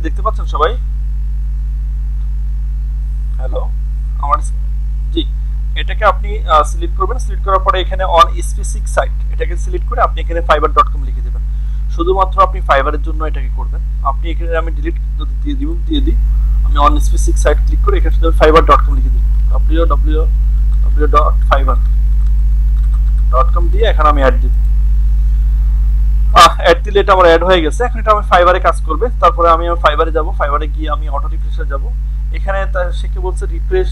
দেখতে পাচ্ছেন সবাই? হ্যালো, আমার জি, এটাকে আপনি সিলেক্ট করবেন। সিলেক্ট করার পরে এখানে অন স্পেসিফিক সাইট এটাকে সিলেক্ট করে আপনি এখানে fiverr.com লিখে দেবেন। শুধুমাত্র আপনি ফাইবারের জন্য এটাকে করবেন। আপনি এখানে আমি ডিলিট দিয়ে রিমুভ দিয়ে দিই, আমি অন স্পেসিফিক সাইট ক্লিক করে এখানে শুধু fiverr.com লিখে দিই, www.fiverr.com দিয়ে এখানে আমি অ্যাড দিব। অ্যাড দিলে এটা আমার অ্যাড হয়ে গেছে। এখন এটা আমি ফাইবারে কাজ করবে। তারপরে আমি ফাইবারে যাব, ফাইবারে গিয়ে আমি অটো রিফ্রেশে যাব। এখানে সে কি বলছে, রিফ্রেশ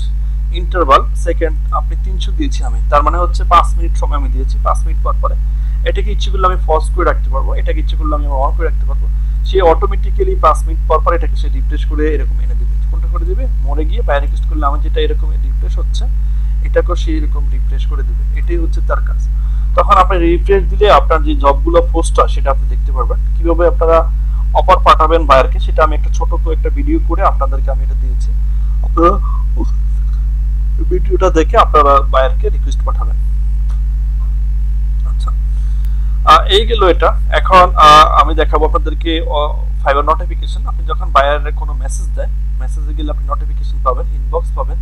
ইন্টারভাল সেকেন্ড আপনি 300 দিয়েছি আমি, তার মানে হচ্ছে 5 মিনিট সময় আমি দিয়েছি। 5 মিনিট পর পরে এটাকে ইচ্ছে করলে আমি পজ করে রাখতে পারবো, এটাকে ইচ্ছে করলে আমি অন করে রাখতে পারবো। সে অটোমেটিক্যালি 5 মিনিট পর পর এটাকে সে রিফ্রেশ করে এরকম এনে দিবে। কোনটা করে দিবে, মোড়ে গিয়ে বাইরে রিকোয়েস্ট করলে আমি যেটা এরকম রিফ্রেশ হচ্ছে এটাকেও সেই এরকম রিফ্রেশ করে দিবে। এটাই হচ্ছে তার কাজ। তখন আপনি রিফ্রেশ দিলে আপনার যে জবগুলো পোস্ট হয় সেটা আপনি দেখতে পারবেন। কিভাবে আপনারা অফার পাঠাবেন বায়ারকে সেটা আমি একটা ছোট করে একটা ভিডিও করে আপনাদেরকে আমি এটা দিয়েছি। আপনারা ভিডিওটা দেখে আপনারা বায়ারকে রিকোয়েস্ট পাঠাবেন। আচ্ছা, এই গেল এটা। এখন আমি দেখাবো আপনাদেরকে ফাইবার নোটিফিকেশন। আপনি যখন বায়ারের কোনো মেসেজ দেয়, মেসেজে গেলে আপনি নোটিফিকেশন পাবেন, ইনবক্স পাবেন।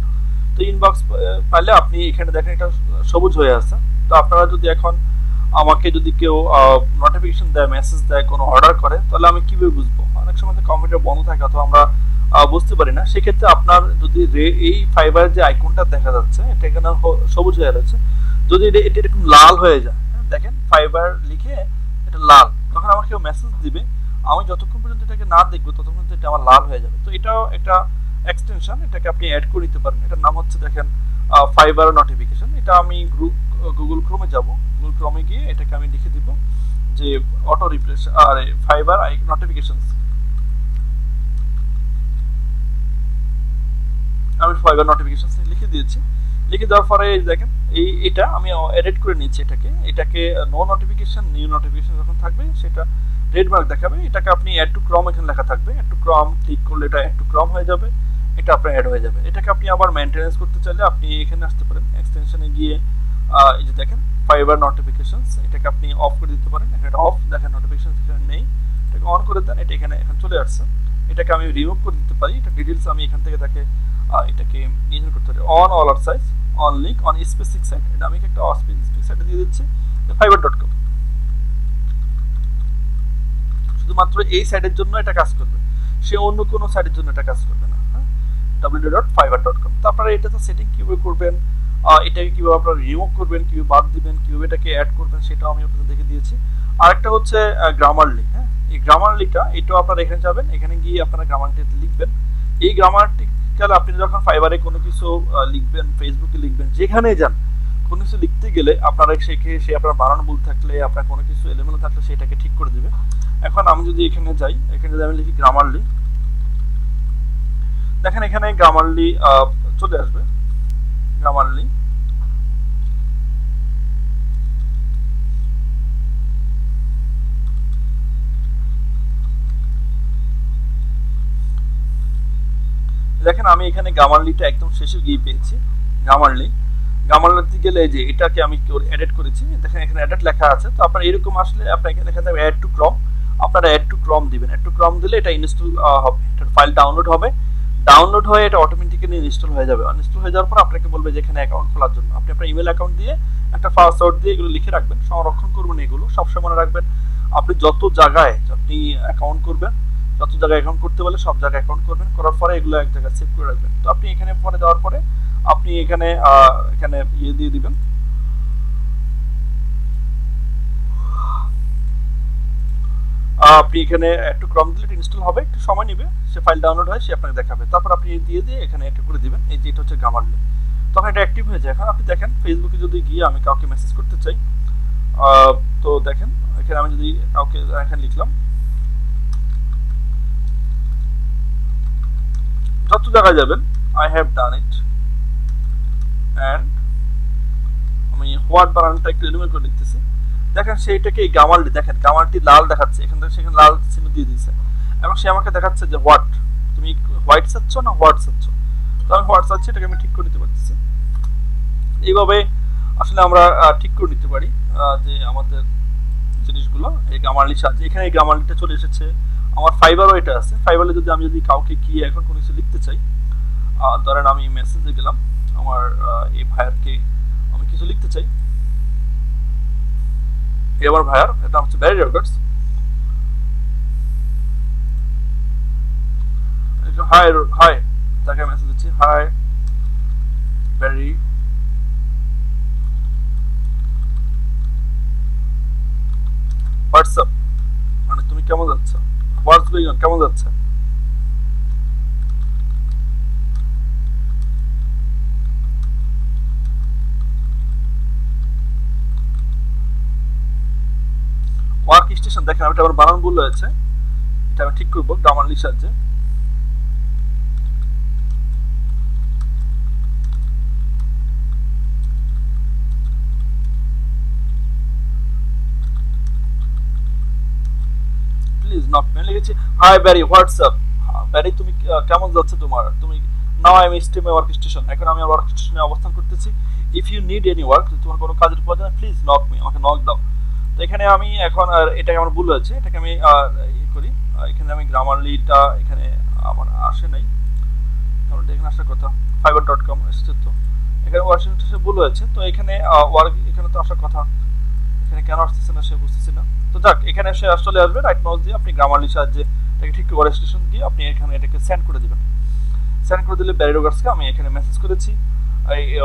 তো ইনবক্স পাইলে আপনি এখানে দেখেন এটা সবুজ হয়ে আছে। তো আপনারা যদি এখন আমাকে যদি কেউ নোটিফিকেশন দেয়, মেসেজ দেয়, কোনো অর্ডার করে, তাহলে আমি কিভাবে বুঝবো? অনেক সময় কম্পিউটার বন্ধ থাকে অথবা আমরা বুঝতে পারি না। সেক্ষেত্রে আপনার যদি এই ফাইবারের যে আইকনটা দেখা যাচ্ছে এটা এখানে সবুজ হয়ে রয়েছে, যদি এটা এরকম লাল হয়ে যায়, দেখেন ফাইবার লিখে এটা লাল, তখন আমাকে কেউ মেসেজ দিবে, আমি যতক্ষণ পর্যন্ত এটাকে না দেখবো ততক্ষণ পর্যন্ত এটা আমার লাল হয়ে যাবে। তো এটাও একটা এক্সটেনশন, এটাকে আপনি অ্যাড করে নিতে পারেন। এটার নাম হচ্ছে দেখেন ফাইবার নোটিফিকেশন। এটা আমি গুগল ক্রোমে যাব, গুগল ক্রোমে গিয়ে এটাকে আমি লিখে দিব যে অটো রিফ্রেশ আর ফাইবার নোটিফিকেশনস। আমি ফাইবার নোটিফিকেশনস লিখে দিয়েছি। লিখে দেওয়ার পরে দেখেন এটা আমি এডিট করে নিচ্ছি। এটাকে নো নোটিফিকেশন, নিউ নোটিফিকেশন যখন থাকবে সেটা রেড মার্ক দেখাবে। এটাকে আপনি অ্যাড টু ক্রম এখানে লেখা থাকবে, অ্যাড টু ক্রম ক্লিক করলে এটা অ্যাড টু ক্রম হয়ে যাবে, এটা আপনার অ্যাড হয়ে যাবে। এটাকে আপনি আবার মেইনটেনেন্স করতে চাইলে আপনি এখানে আসতে পারেন, এক্সটেনশনে গিয়ে এই যে দেখেন ফাইবার নোটিফিকেশনস, এটাকে আপনি অফ করে দিতে পারেন। এখানে অফ দেখেন, নোটিফিকেশন এখানে নেই, এটাকে অন করে দেন, এটা এখানে এখন চলে আসছে। এটাকে আমি রিমুভ করে দিতে পারি। এটা ডিটেইলস আমি এখান থেকে এটাকে নির্ধারণ করতে পারি। On all our size, on link, on specific site, এটা আমি একটা স্পেসিফিক সাইটে দিয়ে দিচ্ছি fiverr.com। শুধুমাত্র এই সাইটের জন্য এটা কাজ করবে, সে অন্য কোনো সাইটের জন্য এটা কাজ করবে না। www.fiverr.com। তো আপনারা এটা তো সেটিং কিভাবে করবেন, এটাকে কিভাবে আপনারা রিমুভ করবেন, কিভাবে বাদ দিবেন, কিভাবে এটাকে অ্যাড করবেন সেটাও আমি আপনাদের দেখে দিয়েছি। আরেকটা হচ্ছে গ্রামারলি। হ্যাঁ, এই গ্রামারলিটা এটাও আপনারা এখানে যাবেন, এখানে গিয়ে আপনারা গ্রামারটি লিখবেন। এই গ্রামারটিক্যাল আপনি যখন ফাইবারে কোনো কিছু লিখবেন, ফেসবুকে লিখবেন, যেখানে যান কোনো কিছু লিখতে গেলে আপনারা সে আপনার বানান ভুল থাকলে, আপনার কোনো কিছু এলোমেলো থাকলে সেটাকে ঠিক করে দিবে। এখন আমি যদি এখানে যাই, এখানে যদি আমি লিখি গ্রামারলি, দেখেন এখানে গ্রামারলি চলে আসবে। গ্রামারলি দেখেন আমি এখানে গ্রামারলিটা একদম শেষে গিয়ে পেয়েছি। গ্রামারলিতে গেলে যে এটাকে আমি এডিট করেছি, দেখেন এখানে এডিট লেখা আছে। তো আপনার এরকম আসলে আপনার এখানে লেখা থাকবে অ্যাড টু ক্রম, আপনারা অ্যাড টু ক্রম দিবেন। অ্যাড টু ক্রম দিলে এটা ইনস্টল হবে, এটা ফাইল ডাউনলোড হবে, ডাউনলোড হয়ে এটা অটোমেটিক্যালি ইনস্টল হয়ে যাবে। ইনস্টল হয়ে যাওয়ার পর আপনাকে বলবে যে এখানে অ্যাকাউন্ট খোলার জন্য আপনি আপনার ইমেল অ্যাকাউন্ট দিয়ে একটা পাসওয়ার্ড দিয়ে এগুলো লিখে রাখবেন, সংরক্ষণ করবেন। এগুলো সবসময় মনে রাখবেন, আপনি যত জায়গায় আপনি অ্যাকাউন্ট করবেন, যত জায়গায় অ্যাকাউন্ট করতে বলে সব জায়গায় অ্যাকাউন্ট করবেন, করার পরে এগুলো এক জায়গায় সেভ করে রাখবেন। তো আপনি এখানে পরে দেওয়ার পরে আপনি এখানে ইয়ে দিয়ে দিবেন, আপনি এখানে একটু ক্রম দিলে ইনস্টল হবে, একটু সময় নেবে, সে ফাইল ডাউনলোড হয়, সে আপনাকে দেখাবে। তারপর আপনি দিয়ে এখানে একটা করে দিবেন, এই যে এটা হচ্ছে গ্রামারলি, তখন এটা অ্যাক্টিভ হয়ে যায়। এখন আপনি দেখেন ফেসবুকে যদি গিয়ে আমি কাউকে মেসেজ করতে চাই, তো দেখেন এখানে আমি যদি কাউকে এখানে লিখলাম, যত জায়গায় যাবেন I have done it, and আমি হোয়াট বানানটা একটু এলিমেন্ট করে লিখতেছি। দেখেন সেইটাকে এই গ্রামারলি, দেখেন গ্রামারটি লাল দেখাচ্ছে, এখান থেকে সেখানে লাল চিহ্ন দিয়ে দিয়েছে, এবং সে আমাকে দেখাচ্ছে যে হোয়াট, তুমি হোয়াইট চাচ্ছ না হোয়াট চাচ্ছ। তো আমি হোয়াট চাচ্ছি, এটাকে আমি ঠিক করে নিতে পারতেছি। এইভাবে আসলে আমরা ঠিক করে নিতে পারি যে আমাদের জিনিসগুলো এই গ্রামারলির সাহায্যে। এখানে এই গ্রামারলিটা চলে এসেছে, আমার ফাইবারও এটা আছে। ফাইবারে যদি আমি যদি কাউকে গিয়ে এখন কোনো কিছু লিখতে চাই, ধরেন আমি মেসেজে গেলাম, আমার এই ভাইয়ারকে আমি কিছু লিখতে চাই, এই আমার ভাইয়ার, এটা হচ্ছে ব্যারি রেকর্ডস। হাই হাই, তাকে মেসেজ দিচ্ছি, হাই ব্যারি, হোয়াটসঅ্যাপ, মানে তুমি কেমন যাচ্ছ, হোয়াটস গোয়িং অন, কেমন যাচ্ছে। ওয়ার্ক স্টেশন দেখেন, এটা আমার বানান ভুল হয়েছে, এটা আমি ঠিক করবো গ্রামারলির সাহায্যে। প্লিজ নক মি, লিখেছি হাই ব্যারি হোয়াটসঅ্যাপ, ব্যারি তুমি কেমন যাচ্ছে তোমার, তুমি নাও আই এম স্টিমে ওয়ার্ক স্টেশন, এখন আমি ওয়ার্ক স্টেশনে অবস্থান করতেছি। If you need any work, তোমার কোনো কাজের প্রয়োজন, প্লিজ নক মি, আমাকে নক দাও। তো এখানে আমি এখন এটাকে আমার ভুল হয়েছে, এটাকে আমি ই করি, এখানে আমি গ্রামারলিটা এখানে আমার আসে নাই, কারণ এখানে আসার কথা fiverr.com এসেছে, তো এখানে ওয়ার্ক স্টেশনে ভুল হয়েছে, তো এখানে ওয়ার্ক এখানে তো আসার কথা, এখানে কেন আসতেছে না সে বুঝতেছি না। তো যাক, এখানে সে আসলে আসবে, রাইট মাউস দিয়ে আপনি গ্রামারলির সাহায্যে এটাকে ঠিক করে স্টেশন দিয়ে আপনি এখানে এটাকে সেন্ড করে দিবেন। সেন্ড করে দিলে ব্যারি রোগার্সকে আমি এখানে মেসেজ করেছি,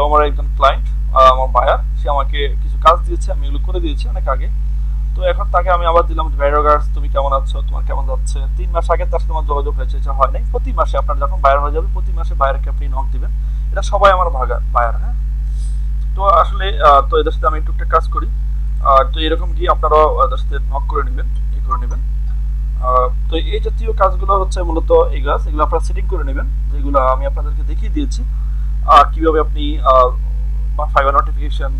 আমার একজন ক্লায়েন্ট, আমার বায়ার, সে আমাকে কিছু কাজ দিয়েছে, আমি এগুলো করে দিয়েছি অনেক আগে। তো এখন তাকে আমি আবার দিলাম, ব্যারি রোগার্স তুমি কেমন আছো, তোমার কেমন যাচ্ছে। 3 মাস আগে তার সাথে আমার যোগাযোগ হয়েছে, এটা হয় নাই। প্রতি মাসে আপনার যখন বায়ার হয়ে যাবে, প্রতি মাসে বায়ারকে আপনি নক দিবেন, এটা সবাই আমার বায়ার। হ্যাঁ, তো আসলে তো এদের সাথে আমি টুকটাক কাজ করি, তো এরকম গিয়ে আপনারাও এদের সাথে নক করে নেবেন, ই করে নেবেন। তো এই জাতীয় কাজগুলো হচ্ছে মূলত এগুলো আপনারা সেটিং করে নেবেন, যেগুলো আমি আপনাদেরকে দেখিয়ে দিয়েছি, কিভাবে আপনি ফাইবার নোটিফিকেশন,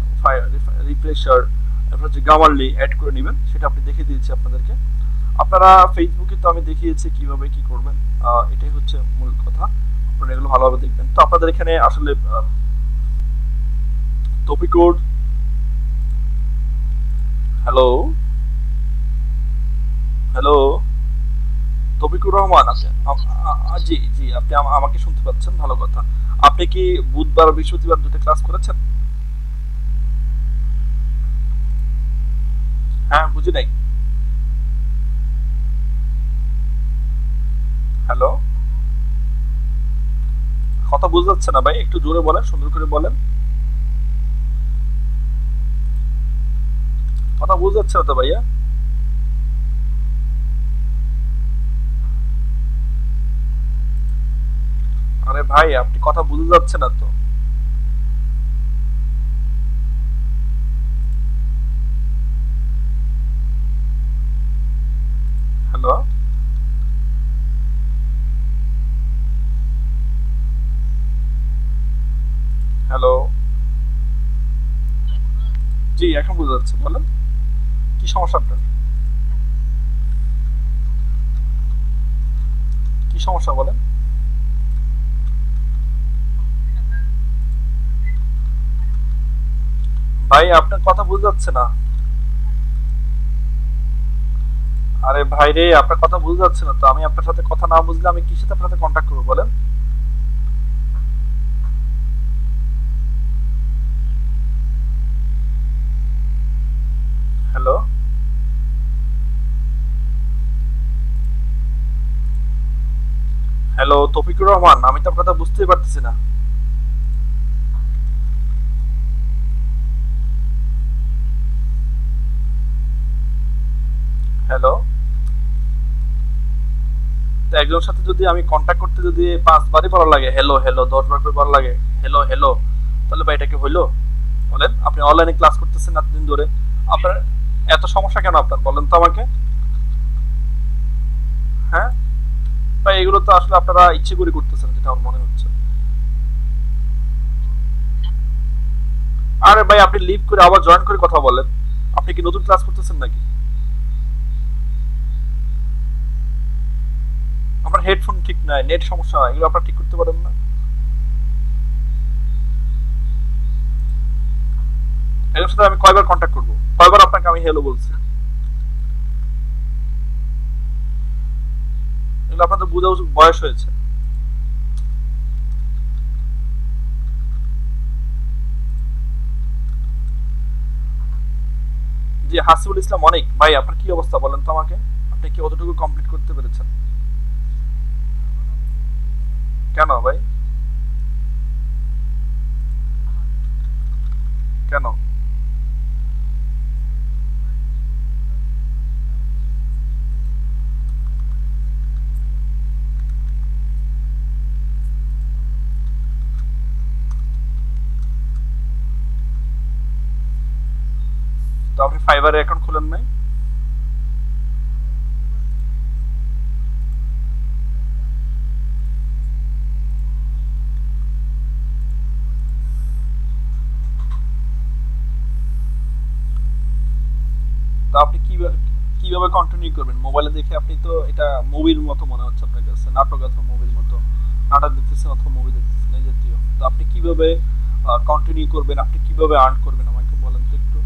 রিফ্রেশার, তারপর হচ্ছে গ্রামারলি অ্যাড করে নেবেন, সেটা আপনি দেখিয়ে দিয়েছি আপনাদেরকে। আপনারা ফেসবুকে তো আমি দেখিয়েছি কিভাবে কি করবেন, এটাই হচ্ছে মূল কথা, আপনারা এগুলো ভালোভাবে দেখবেন। তো আপনাদের এখানে আসলে টপিকোড, হ্যালো হ্যালো তৌফিকুর রহমান আছে, জি জি, আপনি আমাকে শুনতে পাচ্ছেন, ভালো কথা। আপনি কি বুধবার বৃহস্পতিবার দুটো ক্লাস করেছেন? হ্যাঁ, বুঝি নাই। হ্যালো, কথা বুঝতে যাচ্ছে না ভাই, একটু জোরে বলেন, সুন্দর করে বলেন, কথা বুঝতে যাচ্ছে না তো ভাইয়া। আরে ভাই, আপনি কথা বুঝতে যাচ্ছে না তো। হ্যালো, হ্যালো, জি এখন বুঝতে যাচ্ছে, বলেন কি সমস্যা আপনার, কি সমস্যা বলেন। ভাই আপনার কথা বুঝতে যাচ্ছে না। আরে ভাই রে, আপনার কথা বুঝতে যাচ্ছে না তো, আমি আপনার সাথে কথা না বুঝলে আমি কিসের সাথে আপনার সাথে কন্ট্যাক্ট করবো বলেন। হ্যালো, হ্যালো তৌফিকুর রহমান, আমি তো আপনার কথা বুঝতেই পারতেছি না। হ্যালো, তো একজনের সাথে যদি আমি কন্ট্যাক্ট করতে যদি 5 বারই বলা লাগে হ্যালো হ্যালো, 10 বার করে বলা লাগে হ্যালো হ্যালো, তাহলে ভাই এটা কি হইলো বলেন। আপনি অনলাইনে ক্লাস করতেছেন এতদিন ধরে, আপনার এত সমস্যা কেন আপনার, বলেন তো আমাকে। হ্যাঁ ভাই, এগুলো তো আসলে আপনারা ইচ্ছে করে করতেছেন, যেটা আমার মনে হচ্ছে। আরে ভাই, আপনি লিভ করে আবার জয়েন করে কথা বলেন, আপনি কি নতুন ক্লাস করতেছেন নাকি? আমার হেডফোন ঠিক নাই, নেট সমস্যা, এগুলো আপনারা ঠিক করতে পারেন না। এর সাথে আমি কয়বার কন্ট্যাক্ট করবো, কয়বার আপনাকে আমি হ্যালো বলছি। এগুলো আপনাদের বুঝা বয়স হয়েছে। জি হাসিবুল ইসলাম অনেক ভাই, আপনার কি অবস্থা বলেন তো আমাকে, আপনি কি কতটুকু কমপ্লিট করতে পেরেছেন? কেন ভাই, কেন? তো আপনি ফাইবারে অ্যাকাউন্ট খুলেন নাই? তো আপনি কিভাবে কিভাবে কন্টিনিউ করবেন? মোবাইলে দেখে আপনি তো এটা মুভির মতো মনে হচ্ছে আপনার কাছে, নাটক অথবা মুভির মতো, নাটক দেখতেছেন অথবা মুভি দেখতেছেন এই জাতীয়। তো আপনি কিভাবে কন্টিনিউ করবেন, আপনি কিভাবে আর্ন করবেন আমাকে বলেন তো একটু।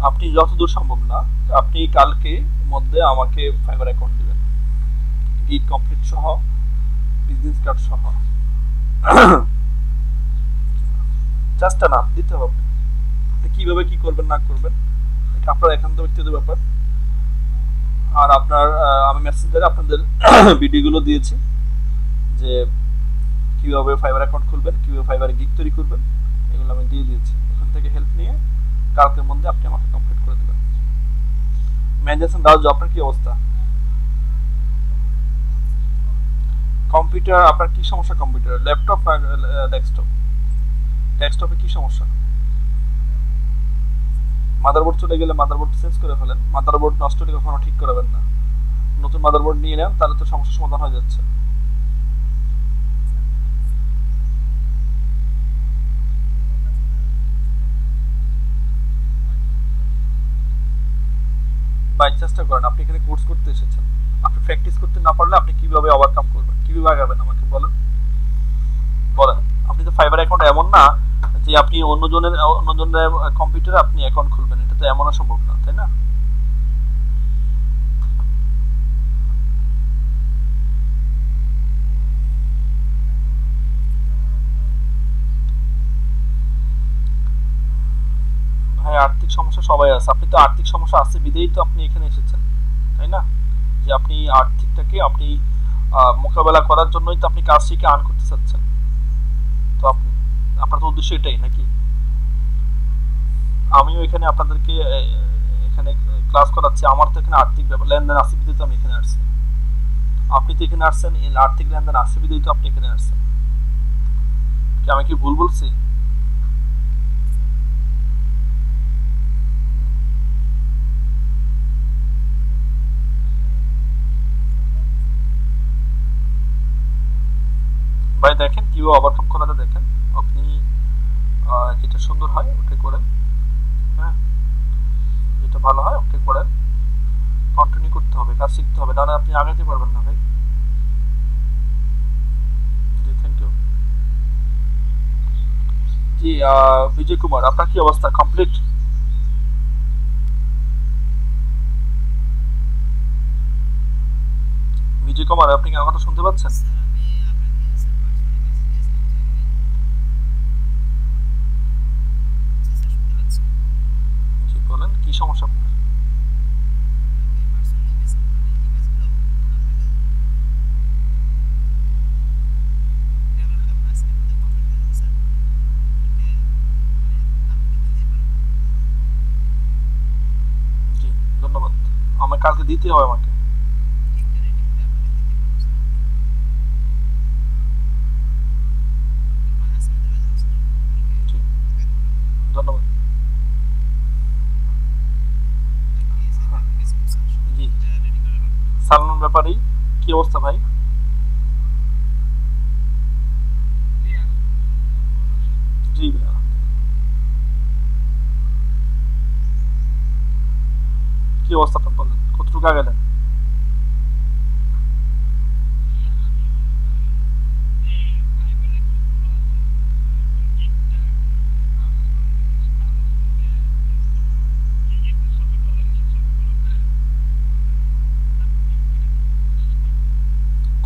আপনি যতদূর সম্ভব না, আপনি কালকে মধ্যে আমাকে ফাইবার অ্যাকাউন্ট দিবেন, গিগ কমপ্লিট সহ, বিজনেস কার্ড সহ। জাস্টটা না দিতে হবে, আপনি কিভাবে কি করবেন না করবেন এটা আপনার একান্ত ব্যক্তিগত ব্যাপার। আর আপনার আমি মেসেঞ্জারে আপনাদের ভিডিওগুলো দিয়েছি যে কিভাবে ফাইবার অ্যাকাউন্ট খুলবেন, কিভাবে ফাইবারে গিগ তৈরি করবেন, এগুলো আমি দিয়ে দিয়েছি। ওখান থেকে হেল্প নিয়ে কালকের মধ্যে আপনি আমাকে কমপ্লিট করে দেবেন। ম্যানেজার দাও, আপনার কি অবস্থা? কম্পিউটার আপনার কি সমস্যা? কম্পিউটার ল্যাপটপ না ডেস্কটপ? ডেস্কটপে কি সমস্যা? মাদারবোর্ড চলে গেলে মাদারবোর্ড চেঞ্জ করে ফেলেন, মাদারবোর্ড নষ্ট হলে কখনো ঠিক করাবেন না, নতুন মাদারবোর্ড নিয়ে নেন, তাহলে তো সমস্যার সমাধান হয়ে যাচ্ছে। বাই চেষ্টা করেন, আপনি এখানে কোর্স করতে এসেছেন, আপনি প্র্যাকটিস করতে না পারলে আপনি কিভাবে ওভারকাম করবেন, কিভাবে আগাবেন আমাকে বলেন। বলেন, আপনি তো ফাইবার অ্যাকাউন্ট এমন না যে আপনি অন্যজনের কম্পিউটারে আপনি অ্যাকাউন্ট খুলবেন, এটা তো এমনও সম্ভব না, তাই না? ভাই আর্থিক সমস্যা সবাই আছে, আপনি তো আর্থিক সমস্যা আছে বিধেই তো আপনি এখানে এসেছেন, তাই না? যে আপনি আর্থিকটাকে আপনি মোকাবেলা করার জন্যই তো আপনি কাজ শিখে আর্ন করতে চাচ্ছেন। তো আপনি, আপনার তো উদ্দেশ্য এটাই নাকি? আমিও এখানে আপনাদেরকে এখানে ক্লাস করাচ্ছি, আমার তো এখানে আর্থিক ব্যাপার লেনদেন আছে বিধেই তো আমি এখানে আসছি। আপনি তো এখানে আসছেন আর্থিক লেনদেন আছে বিধেই তো আপনি এখানে আসছেন। কি আমি কি ভুল বলছি? ভাই দেখেন কিভাবে ওভারকাম করা যায়, দেখেন আপনি যেটা সুন্দর হয় ওটাই করেন। হ্যাঁ, যেটা ভালো হয় ওটাই করেন, কন্টিনিউ করতে হবে, কাজ শিখতে হবে, নাহলে আপনি আগাতে পারবেন না ভাই। জি থ্যাংক ইউ। জি বিজয় কুমার, আপনার কি অবস্থা? কমপ্লিট? বিজয় কুমার, আপনি কি আমার কথা শুনতে পাচ্ছেন? জি বলেন, কি সমস্যা আপনার? জি ধন্যবাদ, আমাকে কালকে দিতে হবে আমাকে। জি ধন্যবাদ। হ্যাঁ, জি সালমান ব্যাপারী, কি অবস্থা ভাই? জি ভাইয়া। কি অবস্থা আপনার বলেন, কতটুকু আগে দেন?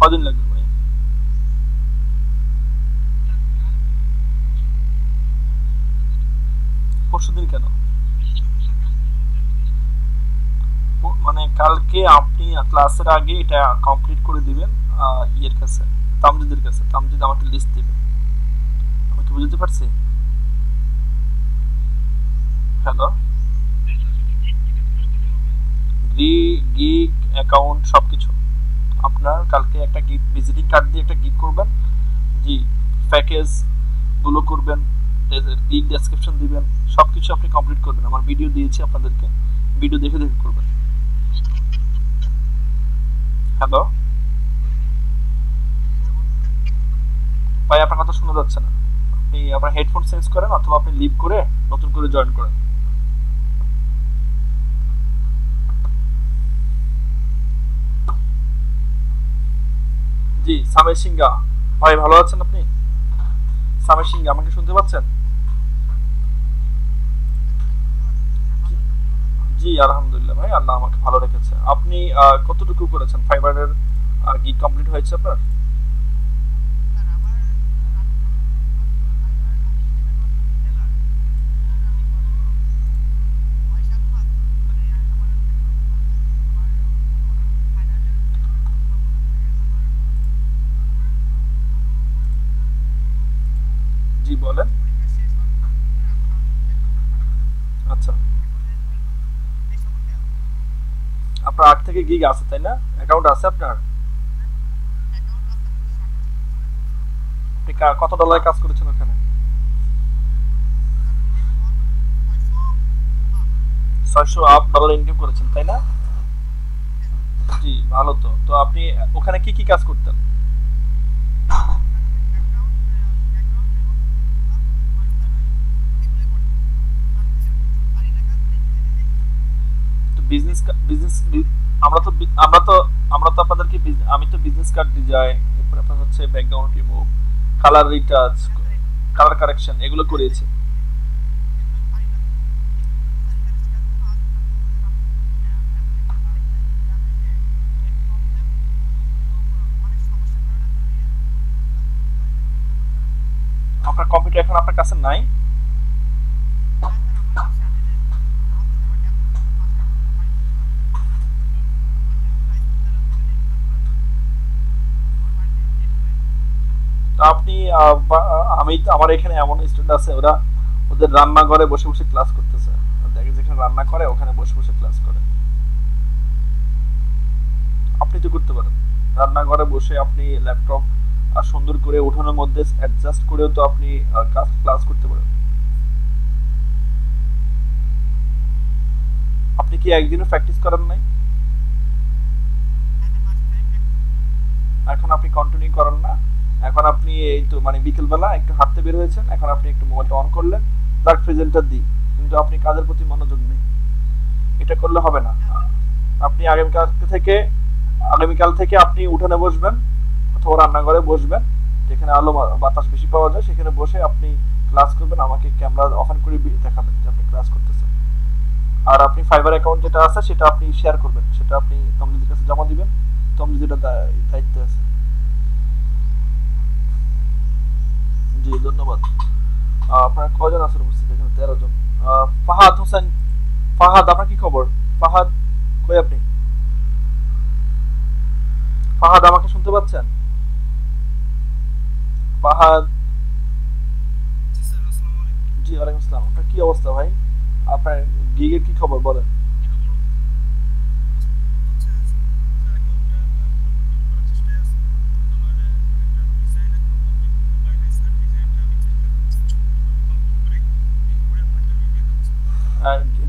কদিন লাগবে ভাই? পরশুদিন কেন? মানে কালকে আপনি ক্লাসের আগে এটা কমপ্লিট করে দিবেন ইয়ের কাছে, তামজিদের কাছে। তামজিদ আমাকে লিস্ট দিবে। আমি কি বুঝতে পারছি? হ্যালো, গিগ অ্যাকাউন্ট সবকিছু আপনার কালকে একটা গিগ ভিজিটিং কার্ড দিয়ে একটা গিগ করবেন। জি, প্যাকেজ গুলো করবেন, গিগ ডেসক্রিপশন দিবেন, সবকিছু আপনি কমপ্লিট করবেন। আমার ভিডিও দিয়েছি আপনাদেরকে, ভিডিও দেখে দেখে করবেন। হ্যালো ভাই, আপনার কথা শোনা যাচ্ছে না। আপনি আপনার হেডফোন চেঞ্জ করেন অথবা আপনি লিভ করে নতুন করে জয়েন করেন। জি, সামের সিংহা ভাই, ভালো আছেন আপনি? সামের সিংহা, আমাকে শুনতে পাচ্ছেন? জি আলহামদুলিল্লাহ ভাই, আল্লাহ আমাকে ভালো রেখেছে। আপনি কতটুকু করেছেন? ফাইবারের গিগ কমপ্লিট হয়েছে আপনার? জি বলেন। আচ্ছা, আপনার 8 থেকে গিগ আছে তাই না? অ্যাকাউন্ট আছে আপনার? আপনি কত ডলার কাজ করেছেন ওখানে? 600 ডলার ইনকাম করেছেন তাই না? জি ভালো। তো তো আপনি ওখানে কি কি কাজ করতেন? তো বিজনেস বিজনেস আমরা তো আমরা তো আমরা তো আপনাদেরকে আমি তো বিজনেস কার্ড ডিজাইন, এরপর আপনার হচ্ছে background remove, colour retouch, colour correction এগুলো করিয়েছি। আপনার কম্পিউটার এখন আপনার কাছে নাই? তো আপনি আমি তো আমার এখানে এমন স্টুডেন্ট আছে, ওরা ওদের রান্নাঘরে বসে বসে ক্লাস করতেছে। দেখে যেখানে রান্না করে ওখানে বসে বসে ক্লাস করে। আপনি তো করতে পারেন, রান্নাঘরে বসে আপনি ল্যাপটপ আর সুন্দর করে উঠানোর মধ্যে অ্যাডজাস্ট করেও তো আপনি ক্লাস করতে পারেন। আপনি কি একদিনও প্র্যাকটিস করেন নাই? এখন আপনি কন্টিনিউ করেন না? এখন আপনি এই তো মানে বিকেলবেলা একটু হাঁটতে বের হয়েছেন, এখন আপনি একটু মোবাইলটা অন করলেন, তার প্রেজেন্টার দিই, কিন্তু আপনি কাজের প্রতি মনোযোগ নেই। এটা করলে হবে না। আপনি আগামীকাল থেকে আপনি উঠানে বসবেন অথবা রান্নাঘরে বসবেন, যেখানে আলো বাতাস বেশি পাওয়া যায় সেখানে বসে আপনি ক্লাস করবেন। আমাকে ক্যামেরা অফ করে দেখাবেন যে আপনি ক্লাস করতেছেন। আর আপনি ফাইবার অ্যাকাউন্ট যেটা আছে সেটা আপনি শেয়ার করবেন, সেটা আপনি তমলিদের কাছে জমা দিবেন। তমলিদের দায়িত্ব আছে। জি ধন্যবাদ। আপনার কয়জন আছেন উপস্থিত? এখানে 13 জন। ফাহাদ হোসেন, ফাহাদ আপনার কি খবর? ফাহাদ কই আপনি? ফাহাদ আমাকে শুনতে পাচ্ছেন? ফাহাদ। জি ওয়ালাইকুম আসসালাম। আপনার কি অবস্থা ভাই? আপনার গিগের কি খবর বলেন?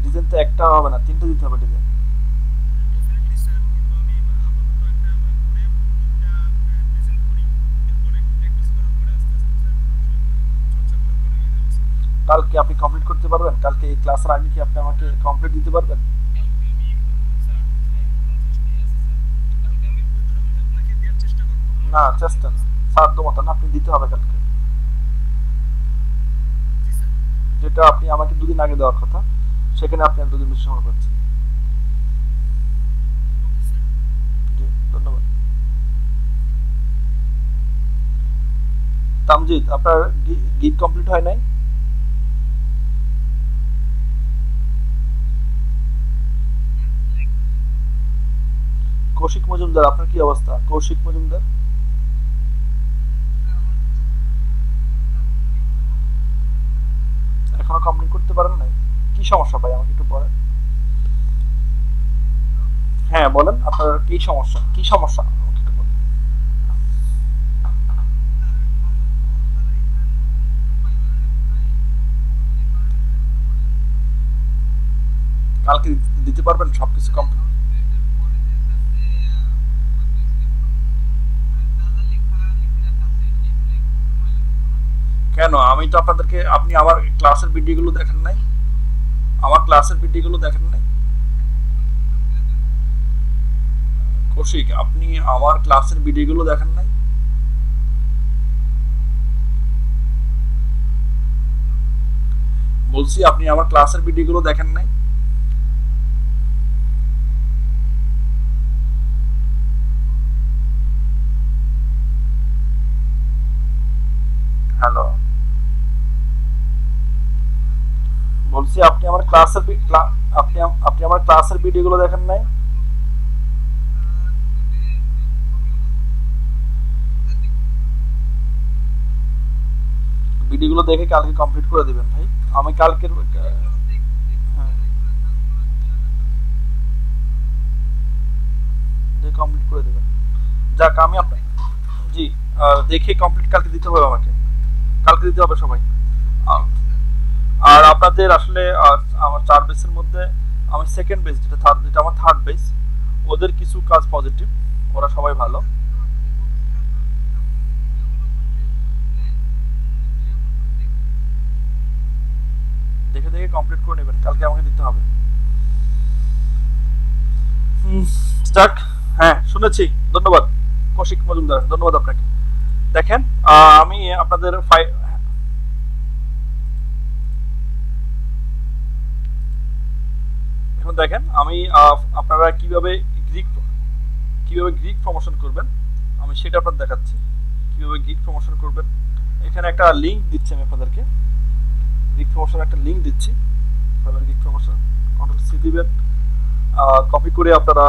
ডিজাইন তো একটা হবে না, তিনটে দিতে হবে ডিজাইন। কালকে আপনি কমপ্লিট করতে পারবেন? কালকে এই ক্লাসের আগে কি আপনি আমাকে কমপ্লিট দিতে পারবেন? না চেষ্টা না, সাধ্য মতন আপনি দিতে হবে কালকে। যেটা আপনি আমাকে 2 দিন আগে দেওয়ার কথা, সেখানে আপনি আর 2 দিন বেশি সময় পাচ্ছেন। জি ধন্যবাদ। তামজিদ, আপনার গিগ কমপ্লিট হয় নাই? কৌশিক মজুমদার, আপনার কি অবস্থা? কৌশিক মজুমদার এখনো কমপ্লিট করতে পারেন নাই? কি সমস্যা ভাই, আমাকে একটু বলেন। হ্যাঁ বলেন, আপনার কি সমস্যা, কি সমস্যা আমাকে একটু বলেন। কালকে দিতে পারবেন সবকিছু কমপ্লিট? কেন, আমি তো আপনাদেরকে, আপনি আমার ক্লাসের ভিডিওগুলো দেখেন নাই? আমার ক্লাসের ভিডিওগুলো দেখেন নাই? কৌশিক, আপনি আমার ক্লাসের ভিডিওগুলো দেখেন নাই? বলছি আপনি আমার ক্লাসের ভিডিওগুলো দেখেন নাই? হ্যালো, বলছি আপনি আমার ক্লাসের আপনি আপনি আমার ক্লাসের ভিডিওগুলো দেখেন নাই? ভিডিওগুলো দেখে কালকে কমপ্লিট করে দিবেন ভাই। আমি কালকের হ্যাঁ, দেখে কমপ্লিট করে দেবেন। যাক, আমি আপনার, জি, দেখে কমপ্লিট কালকে দিতে হবে আমাকে, কালকে দিতে হবে সবাই। আহ, আর আপনাদের আসলে আমার 4 বেসের মধ্যে আমি সেকেন্ড বেস, যেটা আমার থার্ড বেস, ওদের কিছু কাজ পজিটিভ, ওরা সবাই ভালো। দেখে দেখে কমপ্লিট করে নেবেন, কালকে আমাকে দিতে হবে। যাক, হ্যাঁ শুনেছি। ধন্যবাদ কৌশিক মজুমদার, ধন্যবাদ আপনাকে। দেখেন, আমি আপনাদের এখন দেখেন আমি আপনারা কিভাবে গ্রিক প্রমোশন করবেন আমি সেটা আপনাদের দেখাচ্ছি। কিভাবে গ্রিক প্রমোশন করবেন, এখানে একটা লিংক দিচ্ছি আমি আপনাদেরকে। গ্রিক প্রমোশন একটা লিংক দিচ্ছি, গ্রিক প্রমোশন কন্ট্রোল সি দিবেন, কপি করে আপনারা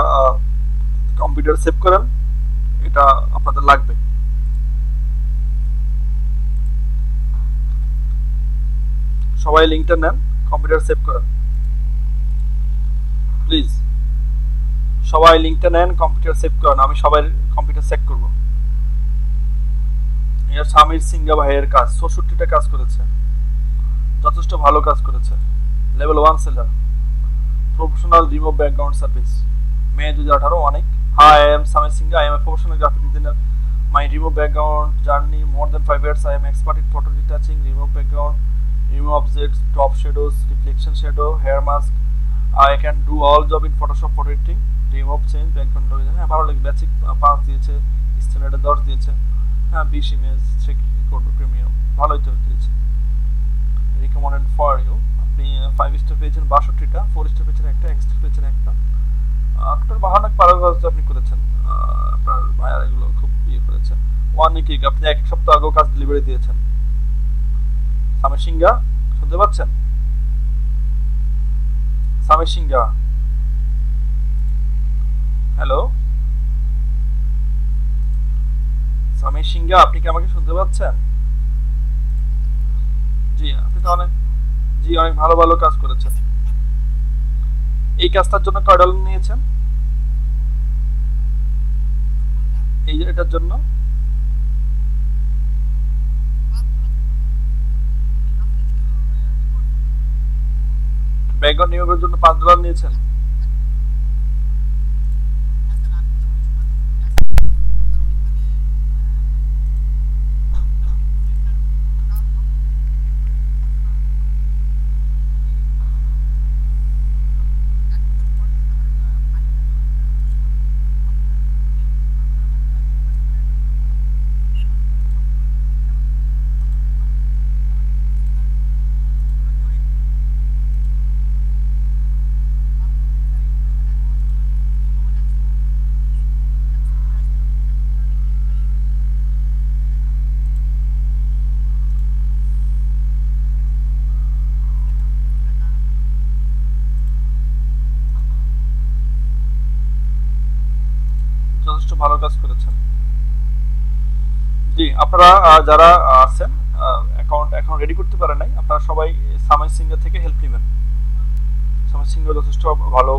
কম্পিউটার সেভ করেন, এটা আপনাদের লাগবে। সবাই লিংকটা নেন, কম্পিউটার সেভ করেন প্লিজ। সবাই লিংকটা নেন, কম্পিউটার সেভ করেন, আমি সবাই কম্পিউটার চেক করব। এটা সামির সিংহা ভাইয়ের কাজ, ৬৪টা কাজ করেছে, যথেষ্ট ভালো কাজ করেছে। Level 1 seller, professional remove background service, may 2018 অনেক। Hi, I am Samir Sinha, I am a professional graphic designer. My remove background journey more than 5 years. I am expert in photo retouching, remove background, remove objects, top shadows, reflection shadow, hair mask. I can do all job in Photoshop photo editing, remove change, background horizon. হ্যাঁ ভালো লাগে, basic 5 দিয়েছে, স্ট্যান্ডার্ডে 10 দিয়েছে। হ্যাঁ 20 image check করব, premium ভালোই তো দিয়েছে। রিকমেন্ডেড ফর ইউ, আপনি 5 স্টার পেয়েছেন 62টা, 4 স্টার পেয়েছেন একটা, এক্সট্রা পেয়েছেন একটা, টোটাল 52 প্যারাগ্রাফ আপনি করেছেন। আপনার ভাইয়ার এগুলো খুব ইয়ে করেছে। ওয়ান উইক, আপনি এক সপ্তাহ আগেও কাজ ডেলিভারি দিয়েছেন। সামির সিংহা, শুনতে পাচ্ছেন? সামির সিংহা, হ্যালো সামির সিংহা, আপনি কি আমাকে শুনতে পাচ্ছেন? জি, আপনি তো অনেক, জি অনেক ভালো ভালো কাজ করেছেন। এই কাজটার জন্য কয় ডলার নিয়েছেন? এই এটার জন্য ব্যাকগ্রাউন্ড নিয়োগের জন্য $5 নিয়েছেন? ভালো কাজ করেছেন। জি, আপনারা যারা আছেন অ্যাকাউন্ট এখন রেডি করতে পারেন নাই, আপনারা সবাই সামাই সিঙ্গার থেকে হেল্প নেবেন। সামাই সিঙ্গার যথেষ্ট ভালো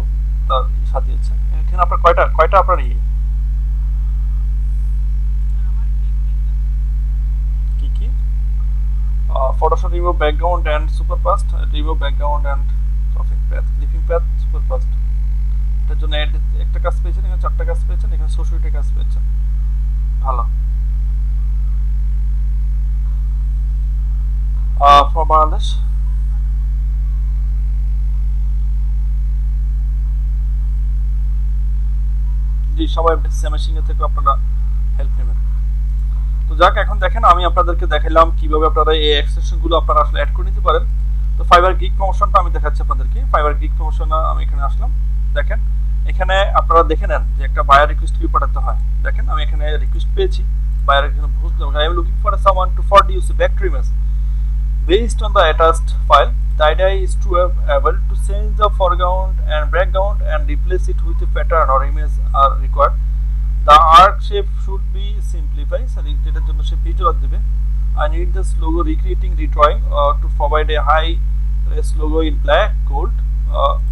তার সাজিয়েছে। এখানে আপনার কয়টা আপনার কি Photoshop remove background and superpast, remove background and clipping path superpast। এটার জন্য একটা কাজ পেয়েছেন, এখানে 4টা কাজ পেয়েছেন, এখানে 66টা কাজ পেয়েছেন। ভালো। from Bangladesh। জি, সবাই স্যামসিং এর থেকে আপনারা হেল্প নেবেন। তো যাক, এখন দেখেন আমি আপনাদেরকে দেখাইলাম কিভাবে আপনারা এই এক্সটেনশন গুলো আপনারা আসলে অ্যাড করে নিতে পারেন। তো ফাইবার গিগ প্রমোশনটা আমি দেখাচ্ছি আপনাদেরকে। ফাইবার গিগ প্রমোশন আমি এখানে আসলাম। দেখেন এখানে আপনারা দেখে নেন যে একটা বায়ার রিকোয়েস্ট কি পাঠাতে হয়। দেখেন আমি এখানে রিকোয়েস্ট পেয়েছি, বায়ার এখানে বুঝলাম I am looking for someone to produce a vector image based on the attached file. The idea is to be able to change the foreground and background and replace it with a pattern or image are required. The arc shape should be simplified. So এটার জন্য সে visual দিবে। I need this logo recreating redrawing to provide a high res logo in black, gold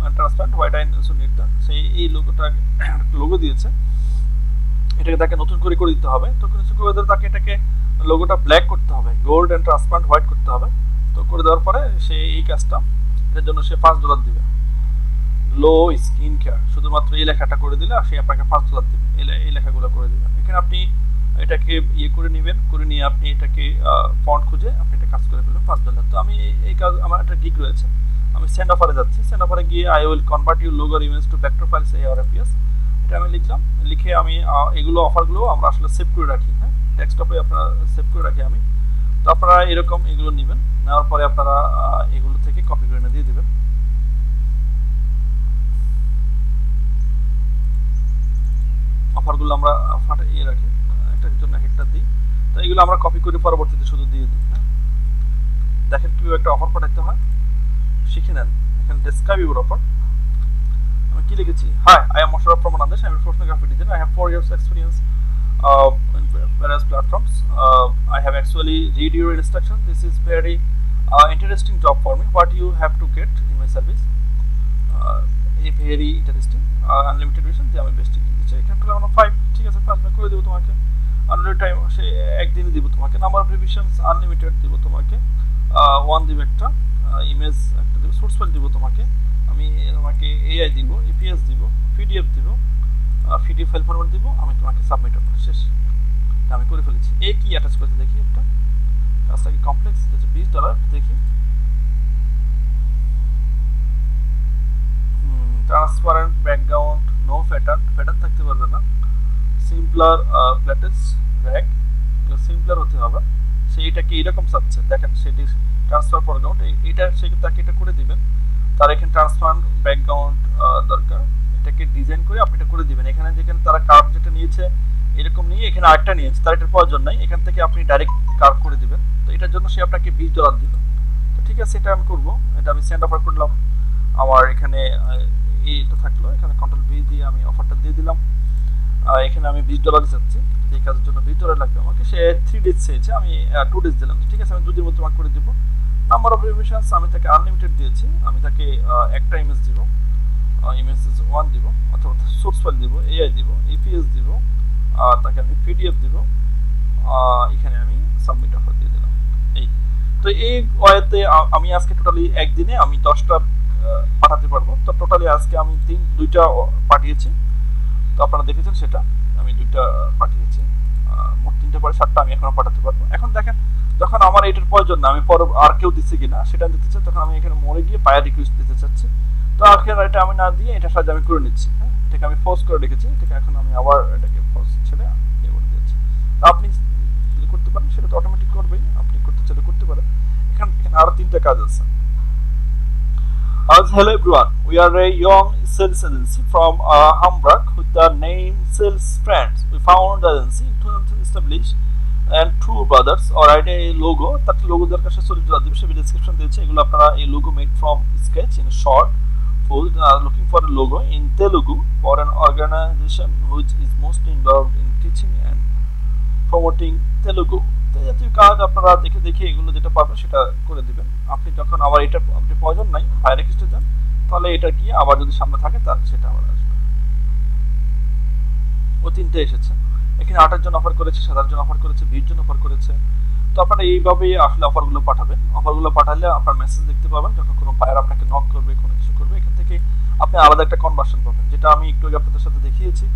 and transparent white. I also need that. সেই এই লোগোটা logo দিয়েছে, এটাকে তাকে নতুন করে দিতে হবে। তো কিছু করে দিলে তাকে এটাকে লোগোটা ব্ল্যাক করতে হবে, গোল্ড এন্ড ট্রান্সপারেন্ট হোয়াইট করতে হবে। তো করে দেওয়ার পরে সে এই কাজটা, এটার জন্য সে $5 দিবে। লো স্কিন কেয়ার, শুধুমাত্র এই লেখাটা করে দিলে সে আপনাকে $5 দিবে। এই লেখাগুলো করে দিবেন। এখানে আপনি এটাকে করে নেবেন, করে নিয়ে আপনি এটাকে ফন্ট খুঁজে আপনি এটা কাজ করে ফেলবেন $5। তো আমি এই কাজ, আমার একটা গিগ রয়েছে, আমি সেন্ড অফারে যাচ্ছি। সেন্ড অফারে গিয়ে I will convert your logo image to vector files ARFS। এটা আমি লিখলাম, লিখে আমি এগুলো অফারগুলো আমরা আসলে সেভ করে রাখি, হ্যাঁ, ডেস্কটপে আপনারা সেভ করে রাখি আমি। তো আপনারা এরকম এগুলো নেবেন, নেওয়ার পরে আপনারা এগুলো থেকে কপি করে এনে দিয়ে দেবেন। অফারগুলো আমরা ফাটিয়ে রাখি, একটার জন্য একটা দিই। তো এগুলো আমরা কপি করে পরবর্তীতে শুধু দিয়ে দিই। হ্যাঁ, দেখেন কিভাবে একটা অফার পাঠাতে হয়, শিখে নেন। এখানে ডেসক্রাইব ইউর অফার আমি কি লিখেছি, high I M Mosharraf from Bangladesh, I am a professional graphic designer, I have 4 years experience in various platforms. I have actually read your instruction, this is very interesting job for me, what you have to get in my service, a very interesting unlimited vision যে আমি best দিচ্ছি। এখানে করলে আমরা 5, ঠিক আছে, 5 করে দেবো তোমাকে। আনলিমিটেড টাইম সে একদিনই দিব তোমাকে। নাম্বার অফ রিভিশনস আনলিমিটেড দিব তোমাকে, 1 দিব, একটা ইমেজ একটা দিব, সোর্স ফাইল দিব তোমাকে, আমি তোমাকে এআই দিব, ইপিএস দিব, পিডিএফ দিব, পিডিএফ ফাইল ফরম্যাট দিব, আমি তোমাকে সাবমিট করব। শেষ, আমি করে ফেলেছি। এ কি অ্যাটাচ করতে দেখি, একটা কাজটা কি কমপ্লেক্স, এটা $20 দেখি। Transparent background, no pattern, pattern থাকতে পারবে না, সিম্পলার প্ল্যাটেস র্যাক, সিম্পলার হতে হবে। সেইটাকে এরকম চাচ্ছে, দেখেন সেটি ট্রান্সফার ফরগ্রাউন্ড, এটা সে তাকে এটা করে দিবেন। তার এখানে ট্রান্সপারেন্ট ব্যাকগ্রাউন্ড দরকার, এটাকে ডিজাইন করে আপনি এটা করে দিবেন। এখানে যেখানে তারা কার্ভ যেটা নিয়েছে এরকম নিয়ে এখানে আরেকটা নিয়েছে, তার এটার প্রয়োজন নাই, এখান থেকে আপনি ডাইরেক্ট কার্ভ করে দিবেন। তো এটার জন্য সে আপনাকে $20 দিল। তো ঠিক আছে, এটা আমি করবো। এটা আমি সেন্ড অফার করলাম, আমার এখানে এইটা থাকলো, এখানে কন্ট্রোল V দিয়ে আমি অফারটা দিয়ে দিলাম। এখানে আমি $20 চাচ্ছি, এই কাজের জন্য $20 লাগবে আমাকে। সে 3 ডেজ চেয়েছে, আমি 2 ডেজ দিলাম। ঠিক আছে, আমি 2 দিনের মধ্যে তোমাকে করে দিব। নাম্বার অফ রিভিশনস আমি তাকে আনলিমিটেড দিয়েছি, আমি তাকে একটা ইমেজ দিব, ইমেজ 1 দিব, অথবা সোর্স ফাইল দিব, এআই দিব, ইপিএস দিব, তাকে আমি পিডিএফ দিব, এখানে আমি সাবমিট অফার দিয়ে দিলাম। এই তো এই ওয়েতে আমি আজকে টোটালি একদিনে আমি 10টা পাঠাতে পারবো। তো টোটালি আজকে আমি 2টা পাঠিয়েছি। তো আপনারা দেখেছেন সেটা আমি 2টা পাঠিয়েছি, মোট 3টা পরে 7টা আমি এখনো পাঠাতে পারবো। এখন দেখেন, যখন আমার এটার প্রয়োজন না, আমি পরে আর কেউ দিচ্ছে কিনা সেটা দিতে চাই, তখন আমি এখানে মোড়ে গিয়ে বায়ার রিকোয়েস্ট দিতে চাচ্ছি। তো আজকে এটা আমি না দিয়ে এটার সাথে আমি করে নিচ্ছি। হ্যাঁ, এটাকে আমি ফোর্স করে রেখেছি, এটাকে এখন আমি আবার এটাকে ফোর্স ছেড়ে ইয়ে করে দিচ্ছি। আপনি যদি করতে পারেন সেটা তো অটোমেটিক করবেই, আপনি করতে চাইলে করতে পারেন। এখানে আরো 3টা কাজ আছে। Hello everyone, we are a young sales agency from Hamburg with the name Sales Friends. We found the agency in 2000 established and True Brothers or idea a logo, that logo দরকার সে $40 দিবে, সে ডেসক্রিপশন দিয়েছে। এগুলো আপনারা এই logo made from sketch in a short post looking for a logo in Telugu for an organization which is mostly involved in teaching and promoting Telugu. তো জাতীয় কাজ আপনারা দেখে দেখে এগুলো যেটা পাবেন সেটা করে দিবেন। আপনি যখন আবার এটা আপনি প্রয়োজন নাই বাইরে কিছু যান তাহলে এটা গিয়ে আবার যদি সামনে থাকে তাহলে সেটা আবার আসবে। ও 3টে এসেছে, এখানে 8 জন অফার করেছে, 7 জন অফার করেছে, 20 জন অফার করেছে। তো আপনারা এইভাবেই আসলে অফারগুলো পাঠাবেন। অফারগুলো পাঠালে আপনার মেসেজ দেখতে পাবেন, যখন কোনো বায়ার আপনাকে নক করবে কোনো কিছু করবে এখান থেকে আপনি আলাদা একটা কনভার্সন পাবেন, যেটা আমি একটু আগে আপনাদের সাথে দেখিয়েছি।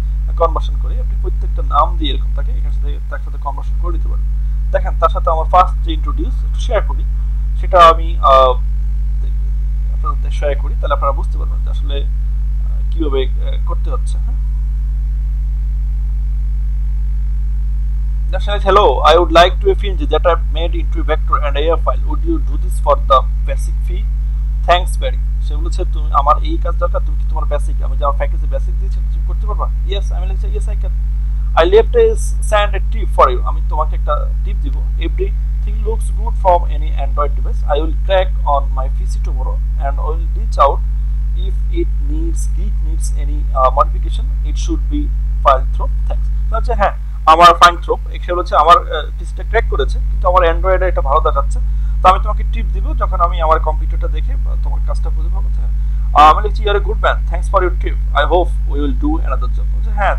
কনভার্সন করে আপনি প্রত্যেকটা নাম দিয়ে এরকম থাকে এখানে সাথে তার সাথে কনভার্সন করে দিতে পারেন। দেখেন তার সাথে আমার ফার্স্ট যে ইন্ট্রোডিউস একটু শেয়ার করি, সেটা আমি আপনাদের শেয়ার করি, তাহলে আপনারা বুঝতে পারবেন যে আসলে কিভাবে করতে হচ্ছে। হ্যাঁ, hello, I would like to change that I've made into a vector and AR file. Would you do this for the basic fee? Thanks very. সে বলেছে তুমি আমার এই কাজ দরকার, তুমি কি তোমার বেসিক আমি যে আমার প্যাকেজে বেসিক দিয়েছি তুমি করতে পারবা? ইয়েস, আমি লিখছি yes I can. I left a send a tip for you. আমি তোমাকে একটা টিপ দিব। Everything looks good from any Android device. I will crack on my PC tomorrow and I will reach out if it needs any modification. It should be filed through. Thanks. আচ্ছা হ্যাঁ, আমার fine throw Excel হচ্ছে আমার টিপসটা crack করেছে, কিন্তু আমার অ্যান্ড্রয়েডে এটা ভালো দেখাচ্ছে। তো আমি তোমাকে টিপ দিব যখন আমি আমার কম্পিউটারটা দেখে তোমার কাজটা বুঝে পাবো। আমি লিখছি you are a good man, thanks for your tip, I hope we will do another job. হ্যাঁ,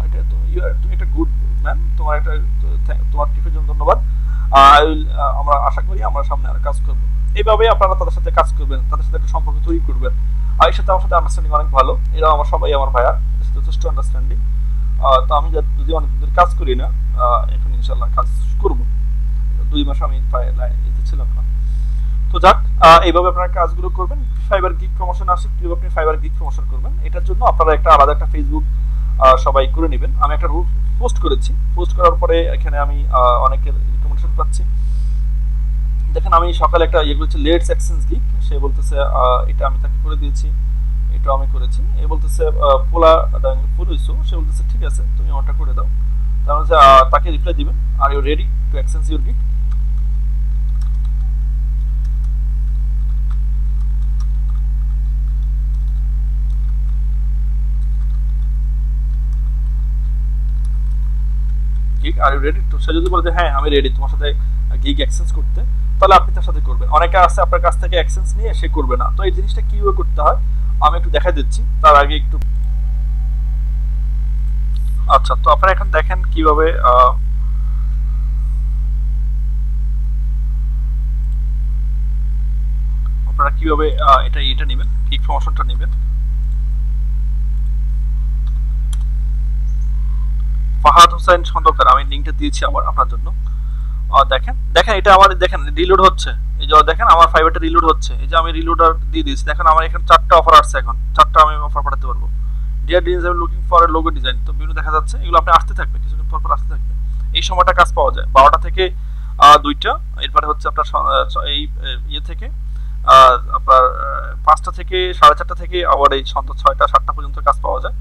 এটা তো তুমি একটা গুড ম্যান, তোমার একটা তোমার টিপের জন্য ধন্যবাদ। আই উইল আমরা আশা করি আমরা সামনে আর কাজ করবো। এইভাবে আপনারা তাদের সাথে কাজ করবেন, তাদের সাথে একটা সম্পর্ক তৈরি করবেন। আর এর সাথে আমার সাথে আন্ডারস্ট্যান্ডিং অনেক ভালো, এরা আমার সবাই আমার ভাইয়া, যথেষ্ট আন্ডারস্ট্যান্ডিং। তো আমি যদি অনেকদিন কাজ করি না, এখন ইনশাল্লাহ কাজ করবো। 2 মাস আমি এতে ছিলাম না। তো যাক, এইভাবে আপনারা কাজগুলো করবেন। ফাইবার গিগ প্রমোশন আসছে, কিভাবে আপনি ফাইবার গিগ প্রমোশন করবেন এটার জন্য আপনারা একটা আলাদা একটা ফেসবুক সবাই করে নেবেন। আমি একটা পোস্ট করেছি, পোস্ট করার পরে এখানে আমি অনেকের রিকমেন্ডেশন পাচ্ছি। দেখেন আমি সকালে একটা ইয়ে করেছি, লেটস এক্সচেঞ্জ গিগ, সে বলতেছে এটা আমি তাকে করে দিয়েছি, এটা আমি করেছি। এ বলতেছে পোলা ফুল হইছো, সে বলতেছে ঠিক আছে তুমি ওটা করে দাও। তাহলে তাকে রিপ্লাই দিবেন, are you ready to exchange your gig. Gig are you ready to, সে যদি বলে হ্যাঁ আমি রেডি তোমার সাথে গিগ এক্সচেঞ্জ করতে, তাহলে আপনি তার সাথে করবেন। অনেকে আছে আপনার কাছ থেকে এক্সচেঞ্জ নিয়ে সে করবে না। তো এই জিনিসটা কিভাবে করতে হয় আমি একটু দেখা দিচ্ছি, তার আগে একটু আচ্ছা। তো আপনারা এখন দেখেন কিভাবে আপনারা কিভাবে এটা নেবেন, গিগ প্রমোশনটা নেবেন। ফাহাদ হোসেন খন্দকার, আমি লিংকটা দিয়েছি আবার আপনার জন্য। দেখেন এটা আমার দেখেন রিলোড হচ্ছে, এই যে দেখেন আমার ফাইবারটা রিলোড হচ্ছে, এই যে আমি রিলোডার দিয়ে দিয়েছি। দেখেন আমার এখানে 4টা অফার আসছে, এখন 4টা আমি অফার পাঠাতে পারবো। Dear design looking for a logo design, তো বিভিন্ন দেখা যাচ্ছে, এগুলো আপনি আসতে থাকবে, কিছুদিন পর আসতে থাকবে। এই সময়টা কাজ পাওয়া যায় 12টা থেকে 2টা, এরপরে হচ্ছে আপনার এই ইয়ে থেকে আপনার 5টা থেকে 4:30 থেকে আবার এই সন্ধ্যা 6টা 7টা পর্যন্ত কাজ পাওয়া যায়,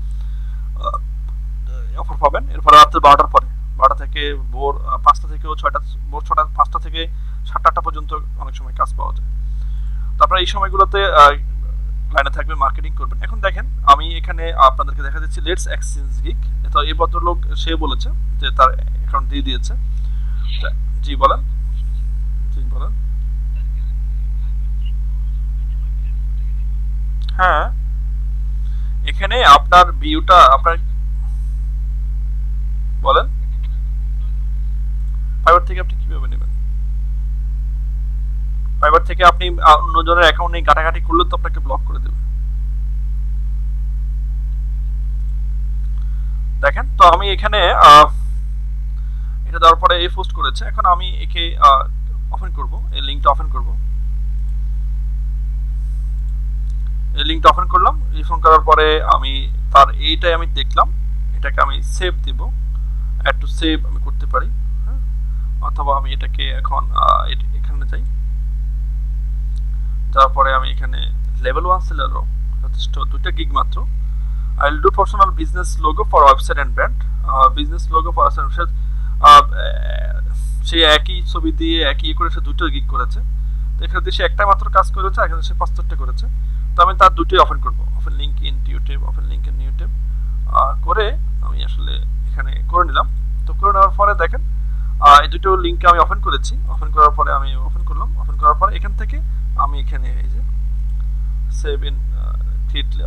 অফার পাবেন। এরপরে রাত্রে 12টার পরে 12টা থেকে ভোর 5টা থেকে 6টা, ভোর 6টা 5টা থেকে 7টা 8টা পর্যন্ত অনেক সময় কাজ পাওয়া যায়। তো আপনারা এই সময়গুলোতে লাইনে থাকবেন, মার্কেটিং করবেন। এখন দেখেন আমি এখানে আপনাদেরকে দেখা দিচ্ছি লেটস এক্সচেঞ্জ গিগ। তো এই ভদ্রলোক সে বলেছে যে তার অ্যাকাউন্ট দিয়ে দিয়েছে। জি বলেন, জি বলেন। হ্যাঁ, এখানে আপনার ভিউটা আপনার বলেন, ফাইবার থেকে আপনি কিভাবে নেবেন? ফাইবার থেকে আপনি অন্যজনের অ্যাকাউন্ট নিয়ে ঘাটাঘাটি করলে তো আপনাকে ব্লক করে দেবে। দেখেন তো আমি এখানে এটা দেওয়ার পরে এই পোস্ট করেছে, এখন আমি একে ওপেন করব, এই লিংকটা ওপেন করব। এই লিংকটা ওপেন করলাম, রিফ্রেশ করার পরে আমি তার এইটাই আমি দেখলাম, এটাকে আমি সেভ দিব, অ্যাড টু সেভ আমি করতে পারি। হ্যাঁ, অথবা আমি এটাকে এখন এখানে যাই, তারপরে আমি এখানে লেভেল 1 সেলারও যথেষ্ট 2টা গিগ মাত্র। I will do personal business logo for website and brand. Business logo for website. সে একই ছবি দিয়ে একই করে সে 2টা গিগ করেছে। তো এখানে দেশে একটা মাত্র কাজ করেছে, এখানে সে 75টা করেছে। তো আমি তার দুটোই ওপেন করব, open link in new tab, open link in new tab করে আমি আসলে এখানে করে নিলাম। তো করে নেওয়ার পরে দেখেন এই দুটো লিংক আমি ওপেন করেছি, ওপেন করার পরে আমি ওপেন করলাম, ওপেন করার পরে এখান থেকে আমি এখানে এই যে সেভ ইন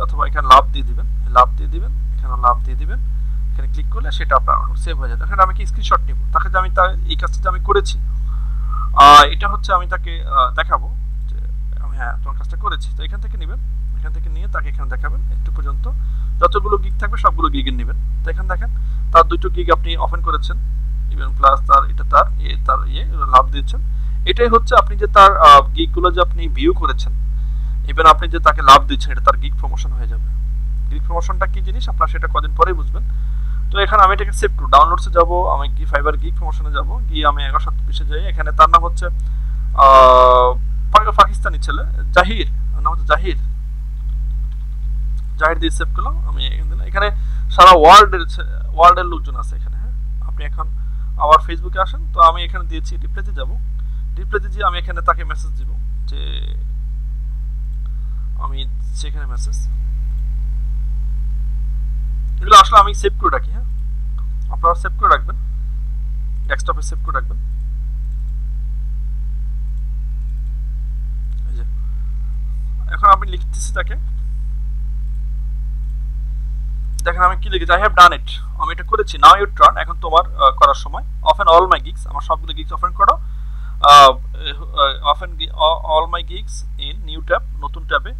অথবা এখানে লাভ দিয়ে দিবেন, লাভ দিয়ে দিবেন, এখানে লাভ দিয়ে দিবেন, এখানে ক্লিক করলে সেটা আপনার সেভ হয়ে যাবে। এখানে আমি কি স্ক্রিনশট নিব, তাকে যে আমি এই কাজটা যে আমি করেছি এটা হচ্ছে আমি তাকে দেখাবো যে আমি হ্যাঁ তোমার কাজটা করেছি। তো এখান থেকে নেবেন, এখান থেকে নিয়ে তাকে এখানে দেখাবেন একটু পর্যন্ত, যতগুলো গিগ থাকবে সবগুলো গিগের নেবেন। তো এখানে দেখেন তার দুটো গিগ আপনি ওপেন করেছেন, ইভেন প্লাস তার এটা তার লাভ দিয়েছেন। এটাই হচ্ছে আপনি যে তার গিগগুলো যে আপনি ভিউ করেছেন, ইভেন আপনি যে তাকে লাভ দিচ্ছেন, এটা তার গিগ প্রমোশন হয়ে যাবে। গিগ প্রমোশনটা কি জিনিস আপনারা সেটা কদিন পরেই বুঝবেন। তো এখানে আমি এটাকে সেভ করব, ডাউনলোডসে যাব, আমি ফাইবার গিগ প্রমোশনে যাব, গিয়ে আমি 1120 যাই। এখানে তার নাম হচ্ছে পাকিস্তানি ছেলে জাহির, নাম হচ্ছে জাহির, জাহির দিয়ে সেভ করলাম আমি। এখানে সারা ওয়ার্ল্ডের লোকজন আছে এখানে। হ্যাঁ, আপনি এখন আবার ফেসবুকে আসেন, তো আমি এখানে দিয়েছি রিপ্লাইতে যাব, রিপ্লাইতে দিয়ে আমি এখানে তাকে মেসেজ দিব যে আমি সেখানে মেসেজ এগুলো আসলে আমি সেভ করে রাখি। হ্যাঁ, আপনারা সেভ করে রাখবেন, ডেস্কটপে সেভ করে রাখবেন। এই যে এখন আমি লিখতেছি তাকে, দেখেন আমি কি লিখেছি, আই হ্যাভ ডান ইট, আমি এটা করেছি। নাও ইউর টার্ন, এখন তোমার করার সময়। ওপেন অল মাই গিগস, আমার সবগুলো গিগস ওপেন করো। Open all my gigs in new tab, নতুন ট্যাবে,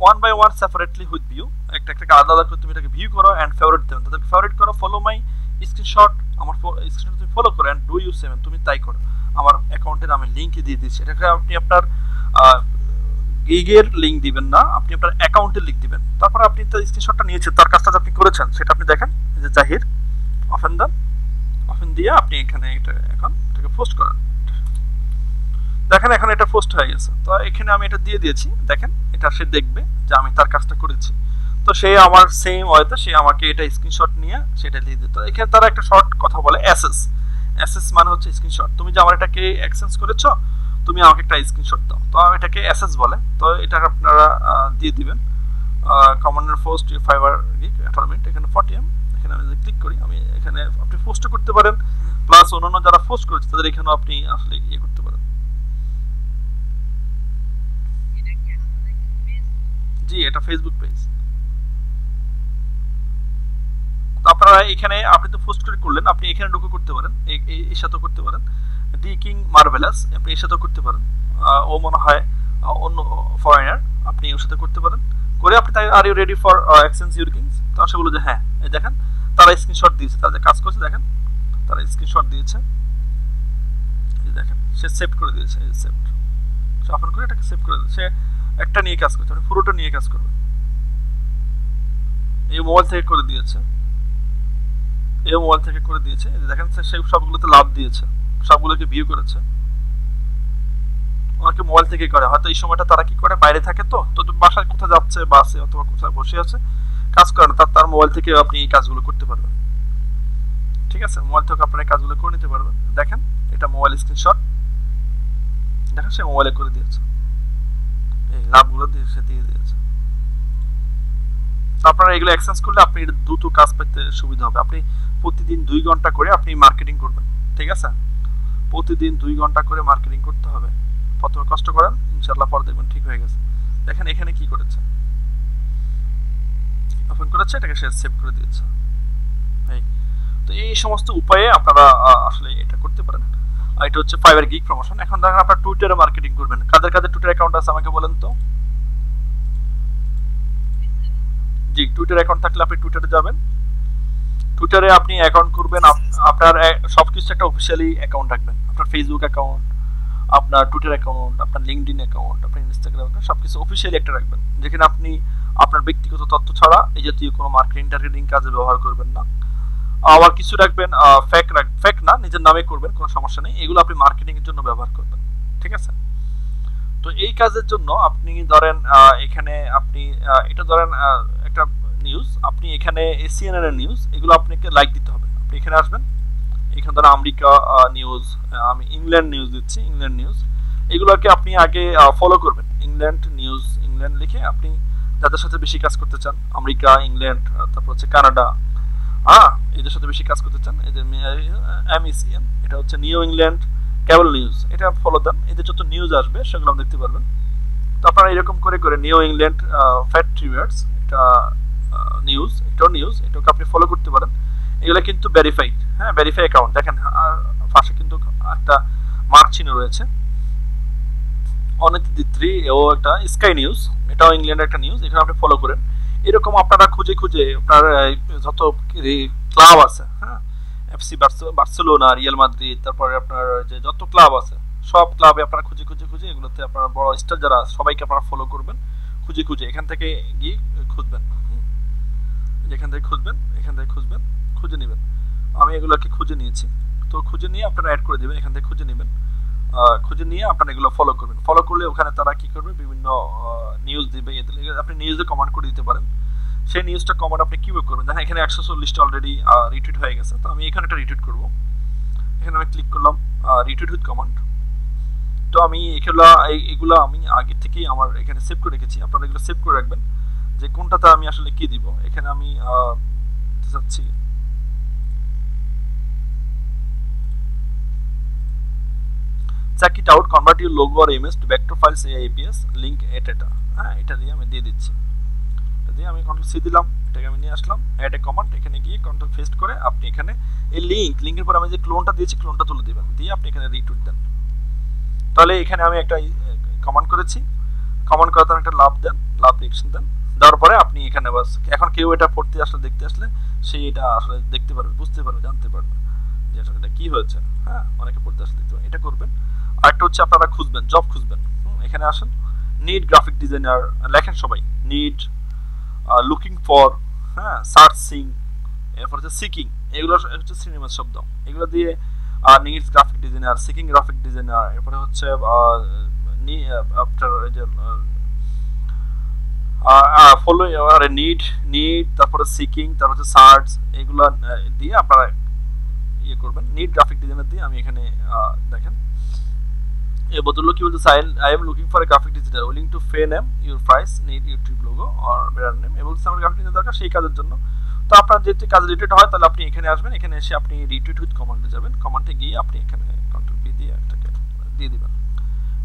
one by one separately with view, একটা একটা আলাদা আলাদা করে তুমি এটাকে ভিউ করো এন্ড ফেভারিট দেবেন, তাদেরকে ফেভারিট করো। ফলো মাই স্ক্রিনশট, আমার স্ক্রিনশট তুমি ফলো করো এন্ড ডু ইউ সেভেন, তুমি তাই করো। আমার অ্যাকাউন্টের আমি লিংক দিয়ে দিচ্ছি, এটাকে আপনি আপনার গিগের লিংক দিবেন না, আপনি আপনার অ্যাকাউন্টের লিংক দিবেন। তারপর আপনি তার স্ক্রিনশটটা নিয়েছেন, তার কাজটা আপনি করেছেন সেটা আপনি দেখেন, যে জাহির ওপেন দেন, ওপেন দিয়ে আপনি এখানে এটা এখন এটাকে পোস্ট করেন। দেখেন এখন এটা পোস্ট হয়ে গেছে। তো এখানে আমি এটা দিয়ে দিয়েছি, দেখেন এটা সে দেখবে যে আমি তার কাজটা করেছি। তো সে আমার সেম ওয়েতে সে আমাকে এটা স্ক্রিনশট নিয়ে সেটা দিয়ে দিত। এখানে তারা একটা শর্ট কথা বলে অ্যাসেস, অ্যাসেস মানে হচ্ছে স্ক্রিনশট। তুমি যে আমার এটাকে এক্সচেঞ্জ করেছো, তুমি আমাকে একটা স্ক্রিনশট দাও, তো এটাকে অ্যাসেস বলে। তো এটা আপনারা দিয়ে দিবেন। Commander post fibre gig 18 minute, এখানে 40 এখানে আমি যদি ক্লিক করি, আমি এখানে আপনি পোস্ট করতে পারেন, প্লাস অন্যান্য যারা পোস্ট করেছে তাদের এখানেও আপনি আসলে ইয়ে করতে পারেন। জি, এটা ফেসবুক পেজ। আপনারা এখানে আপনি তো পোস্ট করে করলেন, আপনি এখানে ঢুকে করতে পারেন, এর সাথে করতে পারেন। ডি কিং মার্ভেলাস আপনি এর সাথে করতে পারেন, ও মনে হয় অন্য ফরেনার, আপনি ওর সাথে করতে পারেন। করে আপনি তাই are you ready for exchange your kings, তো সে বলে যে হ্যাঁ। এই দেখেন তারা স্ক্রিনশট দিয়েছে, তাদের কাজ করছে, দেখেন তারা স্ক্রিনশট দিয়েছে, এই দেখেন সে সেভ করে দিয়েছে, এই সেভ সে ওপেন করে এটাকে সেভ করে দিয়েছে। সে একটা নিয়ে কাজ করছে, আপনি পুরোটা নিয়ে কাজ করবেন। এই মোবাইল থেকে করে দিয়েছে, এই মোবাইল থেকে করে দিয়েছে, দেখেন সে সবগুলোতে লাভ দিয়েছে, সবগুলোকে ভিউ করেছে। অনেকে মোবাইল থেকে করে, হয়তো এই সময়টা তারা কি করে বাইরে থাকে, তো তো বাসায় কোথাও যাচ্ছে, বাসে অথবা কোথাও বসে আছে, কাজ করে না, তার মোবাইল থেকে আপনি এই কাজগুলো করতে পারবেন। ঠিক আছে, মোবাইল থেকে আপনার এই কাজগুলো করে নিতে পারবেন। দেখেন এটা মোবাইল স্ক্রিনশট, দেখেন সে মোবাইলে করে দিয়েছে, এই লাভগুলো দিয়ে সে দিয়ে দিয়েছে। আপনারা এগুলো এক্সচেঞ্জ করলে আপনি দ্রুত কাজ পেতে সুবিধা হবে। আপনি প্রতিদিন 2 ঘন্টা করে আপনি মার্কেটিং করবেন, ঠিক আছে? প্রতিদিন 2 ঘন্টা করে মার্কেটিং করতে হবে। প্রথমে কষ্ট করেন, ইনশাআল্লাহ পরে দেখবেন ঠিক হয়ে গেছে। দেখেন এখানে কি করেছে, ওপেন করেছে, এটাকে সে সেভ করে দিয়েছে। তো এই সমস্ত উপায়ে আপনারা আসলে এটা করতে পারেন। এটা হচ্ছে ফাইবার গিগ প্রমোশন। এখন দেখেন আপনারা টুইটারে মার্কেটিং করবেন, কাদের কাদের টুইটার অ্যাকাউন্ট আছে আমাকে বলেন তো। জি, টুইটার অ্যাকাউন্ট থাকলে আপনি টুইটারে যাবেন, টুইটারে আপনি অ্যাকাউন্ট করবেন, আপনার সবকিছু একটা অফিশিয়ালি অ্যাকাউন্ট রাখবেন, আপনার ফেসবুক অ্যাকাউন্ট, আপনার টুইটার অ্যাকাউন্ট, আপনার লিঙ্কডইন অ্যাকাউন্ট, আপনার ইনস্টাগ্রাম অ্যাকাউন্ট, সবকিছু অফিশিয়ালি একটা রাখবেন, যেখানে আপনি আপনার ব্যক্তিগত তথ্য ছাড়া এই জাতীয় কোনো মার্কেটিং টার্গেটিং কাজে ব্যবহার করবেন না। আবার কিছু রাখবেন ফেক না, নিজের নামে করবেন, কোনো সমস্যা নেই, এগুলো আপনি মার্কেটিং এর জন্য ব্যবহার করবেন, ঠিক আছে? তো এই কাজের জন্য আপনি ধরেন এখানে আপনি এটা ধরেন একটা নিউজ, আপনি এখানে সিএনএন এর নিউজ, এগুলো আপনাকে লাইক দিতে হবে। আপনি এখানে আসবেন, এখানে ধরেন আমেরিকা নিউজ, আমি ইংল্যান্ড নিউজ দিচ্ছি, ইংল্যান্ড নিউজ, এগুলোকে আপনি আগে ফলো করবেন। ইংল্যান্ড নিউজ, ইংল্যান্ড লিখে আপনি যাদের সাথে বেশি কাজ করতে চান, আমেরিকা, ইংল্যান্ড, তারপর হচ্ছে কানাডা, এদের সাথে বেশি কাজ করতে চান, এদের MECN, এটা হচ্ছে নিউ ইংল্যান্ড কেবল নিউজ, এটা ফলো দেন। এদের যত নিউজ আসবে সেগুলো দেখতে পারবেন। তো আপনারা এরকম করে করে নিউ ইংল্যান্ড ফ্যাক্ট রিওয়ার্ডস, এটা নিউজ, এটাও নিউজ, এটাকে আপনি ফলো করতে পারেন। এগুলো কিন্তু ভেরিফাইড, হ্যাঁ, ভেরিফাই অ্যাকাউন্ট। দেখেন পাশে কিন্তু একটা মার্ক চিহ্ন রয়েছে। অনিত দিত্রি ও একটা স্কাই নিউজ, এটাও ইংল্যান্ডের একটা নিউজ, এখানে আপনি ফলো করেন। এরকম আপনারা খুঁজে খুঁজে আপনার যত ক্লাব আছে, হ্যাঁ, FC বার্সেলোনা, রিয়াল মাদ্রিদ, তারপরে আপনার যে যত ক্লাব আছে সব ক্লাবে আপনারা খুঁজে খুঁজে খুঁজে এগুলোতে আপনারা বড় স্টার যারা সবাইকে আপনারা ফলো করবেন। খুঁজে খুঁজে এখান থেকে গিয়ে খুঁজবেন, এখান থেকে খুঁজবেন, এখান থেকে খুঁজবেন, খুঁজে নেবেন। আমি এগুলোকে খুঁজে নিয়েছি, তো খুঁজে নিয়ে আপনারা অ্যাড করে দেবেন। এখান থেকে খুঁজে নেবেন, খুঁজে নিয়ে আপনারা এগুলো ফলো করবেন। ফলো করলে ওখানে তারা কি করবে, বিভিন্ন নিউজ দিবে। আপনি নিউজে কমেন্ট করে দিতে পারেন। সেই নিউজটা কমেন্ট আপনি কিভাবে করবেন, দেখেন এখানে 140টা অলরেডি রিটুইট হয়ে গেছে। তো আমি এখানে একটা রিটুইট করব। এখানে আমি ক্লিক করলাম রিটুইট উইথ কমেন্ট। তো আমি এগুলো আমি আগে থেকেই আমার এখানে সেভ করে রেখেছি। আপনারা এগুলো সেভ করে রাখবেন যে কোনটাতে আমি আসলে কি দিব। এখানে আমি চাচ্ছি check it out, convert your logo or image to vector files AIPS link এটা, হ্যাঁ, এটা দিয়ে আমি দিয়ে দিচ্ছি। এটা দিয়ে আমি কন্ট্রোল সি দিলাম, এটাকে আমি নিয়ে আসলাম অ্যাড এ কমান্ড। এখানে গিয়ে কন্ট্রোল পেস্ট করে আপনি এখানে এই লিংকের পর আমি যে ক্লোনটা দিয়েছি ক্লোনটা তুলে দিবেন, দিয়ে আপনি এখানে রিটুইট দেন। তাহলে এখানে আমি একটা কমান্ড করেছি, কমান্ড করার একটা লাভ দেন, লাভ রিঅ্যাকশন দেন, দেওয়ার পরে আপনি এখানে বাস এখন কেউ এটা পড়তে আসলে দেখতে আসলে সে এটা আসলে দেখতে পারবে, বুঝতে পারবে, জানতে পারবে যে আসলে এটা কি হয়েছে। হ্যাঁ, অনেকে পড়তে আসলে দেখতে পারবে, এটা করবেন। আরেকটা হচ্ছে আপনারা খুঁজবেন, জব খুঁজবেন। এখানে আসেন, নিড গ্রাফিক ডিজাইনার লেখেন সবাই, নিড, লুকিং ফর, হ্যাঁ, সার্চিং, এরপর হচ্ছে সিকিং, এগুলো হচ্ছে সিনেমার শব্দ। এগুলো দিয়ে needs graphic designer, seeking graphic designer, এরপরে হচ্ছে আপনার যে ফলো নিড, তারপরে সিকিং, তারপর হচ্ছে সার্চ, এগুলো দিয়ে আপনারা ইয়ে করবেন। নিড গ্রাফিক ডিজাইনার দিয়ে আমি এখানে দেখেন এই বদললো কি বলছে, I am looking for A graphic designer willing to pay name your price, need YouTube logo or brand name, এবং আমার গ্রাফিক ডিজাইনার দরকার সেই কাজের জন্য। তো আপনার যদি কাজ রিলেটেড হয় তাহলে আপনি এখানে আসবেন, এখানে এসে আপনি রিটুইট উইথ কমান্ডে যাবেন, কমান্ডে গিয়ে আপনি এখানে কন্ট্রোল পি দিয়ে এটাকে দিয়ে দিবেন,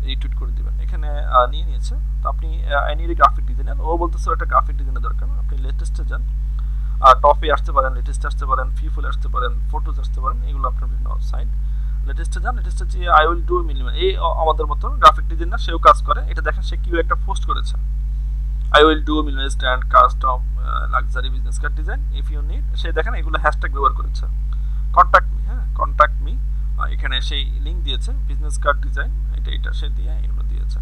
রিটুইট করে দিবেন। এখানে নিয়ে নিয়েছে। তো আপনি I need a graphic designer, ও বলতেছে একটা গ্রাফিক ডিজাইনার দরকার, আপনি লেটেস্টে যান, টপে আসতে পারেন, লেটেস্টে আসতে পারেন, ফিফুল আসতে পারেন, ফটোজ আসতে পারেন, এগুলো আপনার বিভিন্ন সাইট। লেটেস্টে যান, লেটেস্টে যে আই উইল ডু মিনিমাম, এই আমাদের মতো গ্রাফিক ডিজাইনার সেও কাজ করে। এটা দেখেন সে কিউ একটা পোস্ট করেছে, I will do minimalist and custom luxury business card design if you need. সে দেখেন এগুলো হ্যাশট্যাগ ব্যবহার করেছে, কন্ট্যাক্ট মি, হ্যাঁ, কন্ট্যাক্ট মি, এখানে সেই লিঙ্ক দিয়েছে, বিজনেস কার্ড ডিজাইন, এটা সে দিয়ে এগুলো দিয়েছে।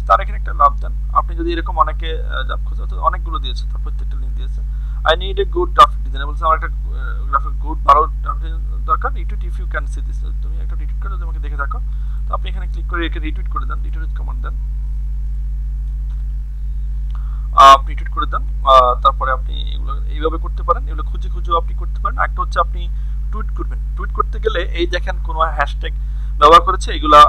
তার এখানে একটা লাভ দেন। আপনি যদি এরকম অনেকে জব খুঁজে, তো অনেকগুলো দিয়েছে, তার প্রত্যেকটা লিঙ্ক দিয়েছে। I need a good graphic designer, বলছে আমার একটা গ্রাফিক গুড ভালো দরকার, retweet if you can see this, তুমি একটা রিটুইট করে তোমাকে দেখে থাকো। তো আপনি এখানে ক্লিক করে একে রিটুইট করে দেন, রিটুইট কমান্ড দেন, আপনি রিটুইট করে দেন। তারপরে আপনি এগুলো এইভাবে করতে পারেন, এগুলো খুঁজে খুঁজেও আপনি করতে পারেন। একটা হচ্ছে আপনি টুইট করবেন, টুইট করতে গেলে এই দেখেন কোনো হ্যাশট্যাগ ব্যবহার করেছে, এগুলা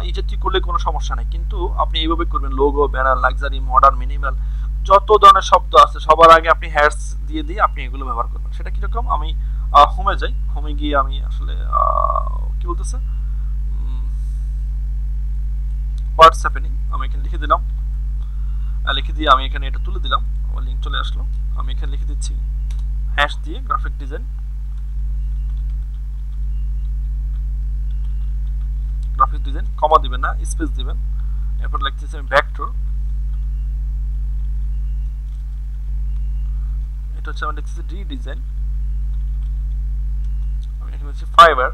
এই জাতীয় করলে কোনো সমস্যা নেই, কিন্তু আপনি এইভাবে করবেন, logo, banner, luxury, modern, minimal, যত ধরনের শব্দ আছে সবার আগে আপনি হ্যাশ দিয়ে দিয়ে আপনি এগুলো ব্যবহার করবেন। সেটা কিরকম, আমি হোমে যাই, হোমে গিয়ে আমি আসলে কি বলতেছে হোয়াটস হ্যাপেনিং, আমি এখানে লিখে দিলাম, লিখে দিয়ে আমি এখানে এটা তুলে দিলাম, আমার লিঙ্ক চলে আসলো। আমি এখানে লিখে দিচ্ছি হ্যাশ দিয়ে গ্রাফিক ডিজাইন, গ্রাফিক ডিজাইন, কমা দিবেন না, স্পেস দিবেন। এরপর লিখতেছি আমি ভেক্টর, এটা হচ্ছে আমি লিখতেছি ডি ডিজাইন, আমি এখানে হচ্ছে ফাইবার,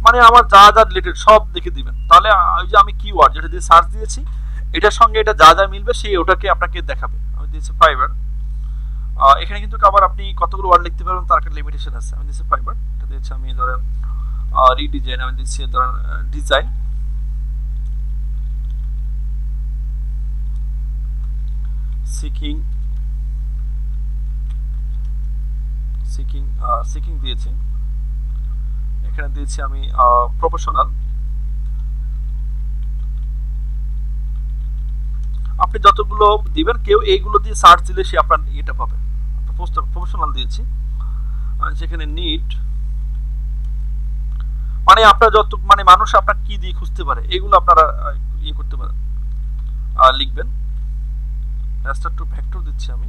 মানে আমার যা যা রিলেটেড সব দেখে দিবেন। তাহলে ওই যে আমি কিওয়ার্ড যেটা দিয়ে সার্চ দিয়েছি এটার সঙ্গে এটা যা যা মিলবে সেই ওটাকে আপনাকে দেখাবে। আমি দিয়েছি ফাইবার, এখানে কিন্তু আবার আপনি কতগুলো ওয়ার্ড লিখতে পারবেন তার একটা লিমিটেশন আছে। আমি দিয়েছি ফাইবার, এটা দিয়েছি আমি ধরেন রিডিজাইন, আমি দিচ্ছি ধরেন ডিজাইন, সিকিং, সিকিং দিয়েছি, এখানে দিয়েছি আমি প্রফেশনাল, আপনি যতগুলো দিবেন, কেউ এইগুলো দিয়ে সার্চ দিলে সে আপনার এটা পাবে। পোস্টার প্রফেশনাল দিয়েছি, সেখানে নিড মানে আপনার যত মানে মানুষ আপনার কি দিয়ে খুঁজতে পারে এগুলো আপনারা ইয়ে করতে পারেন, লিখবেন। রাস্টার টু ভেক্টর দিচ্ছি আমি,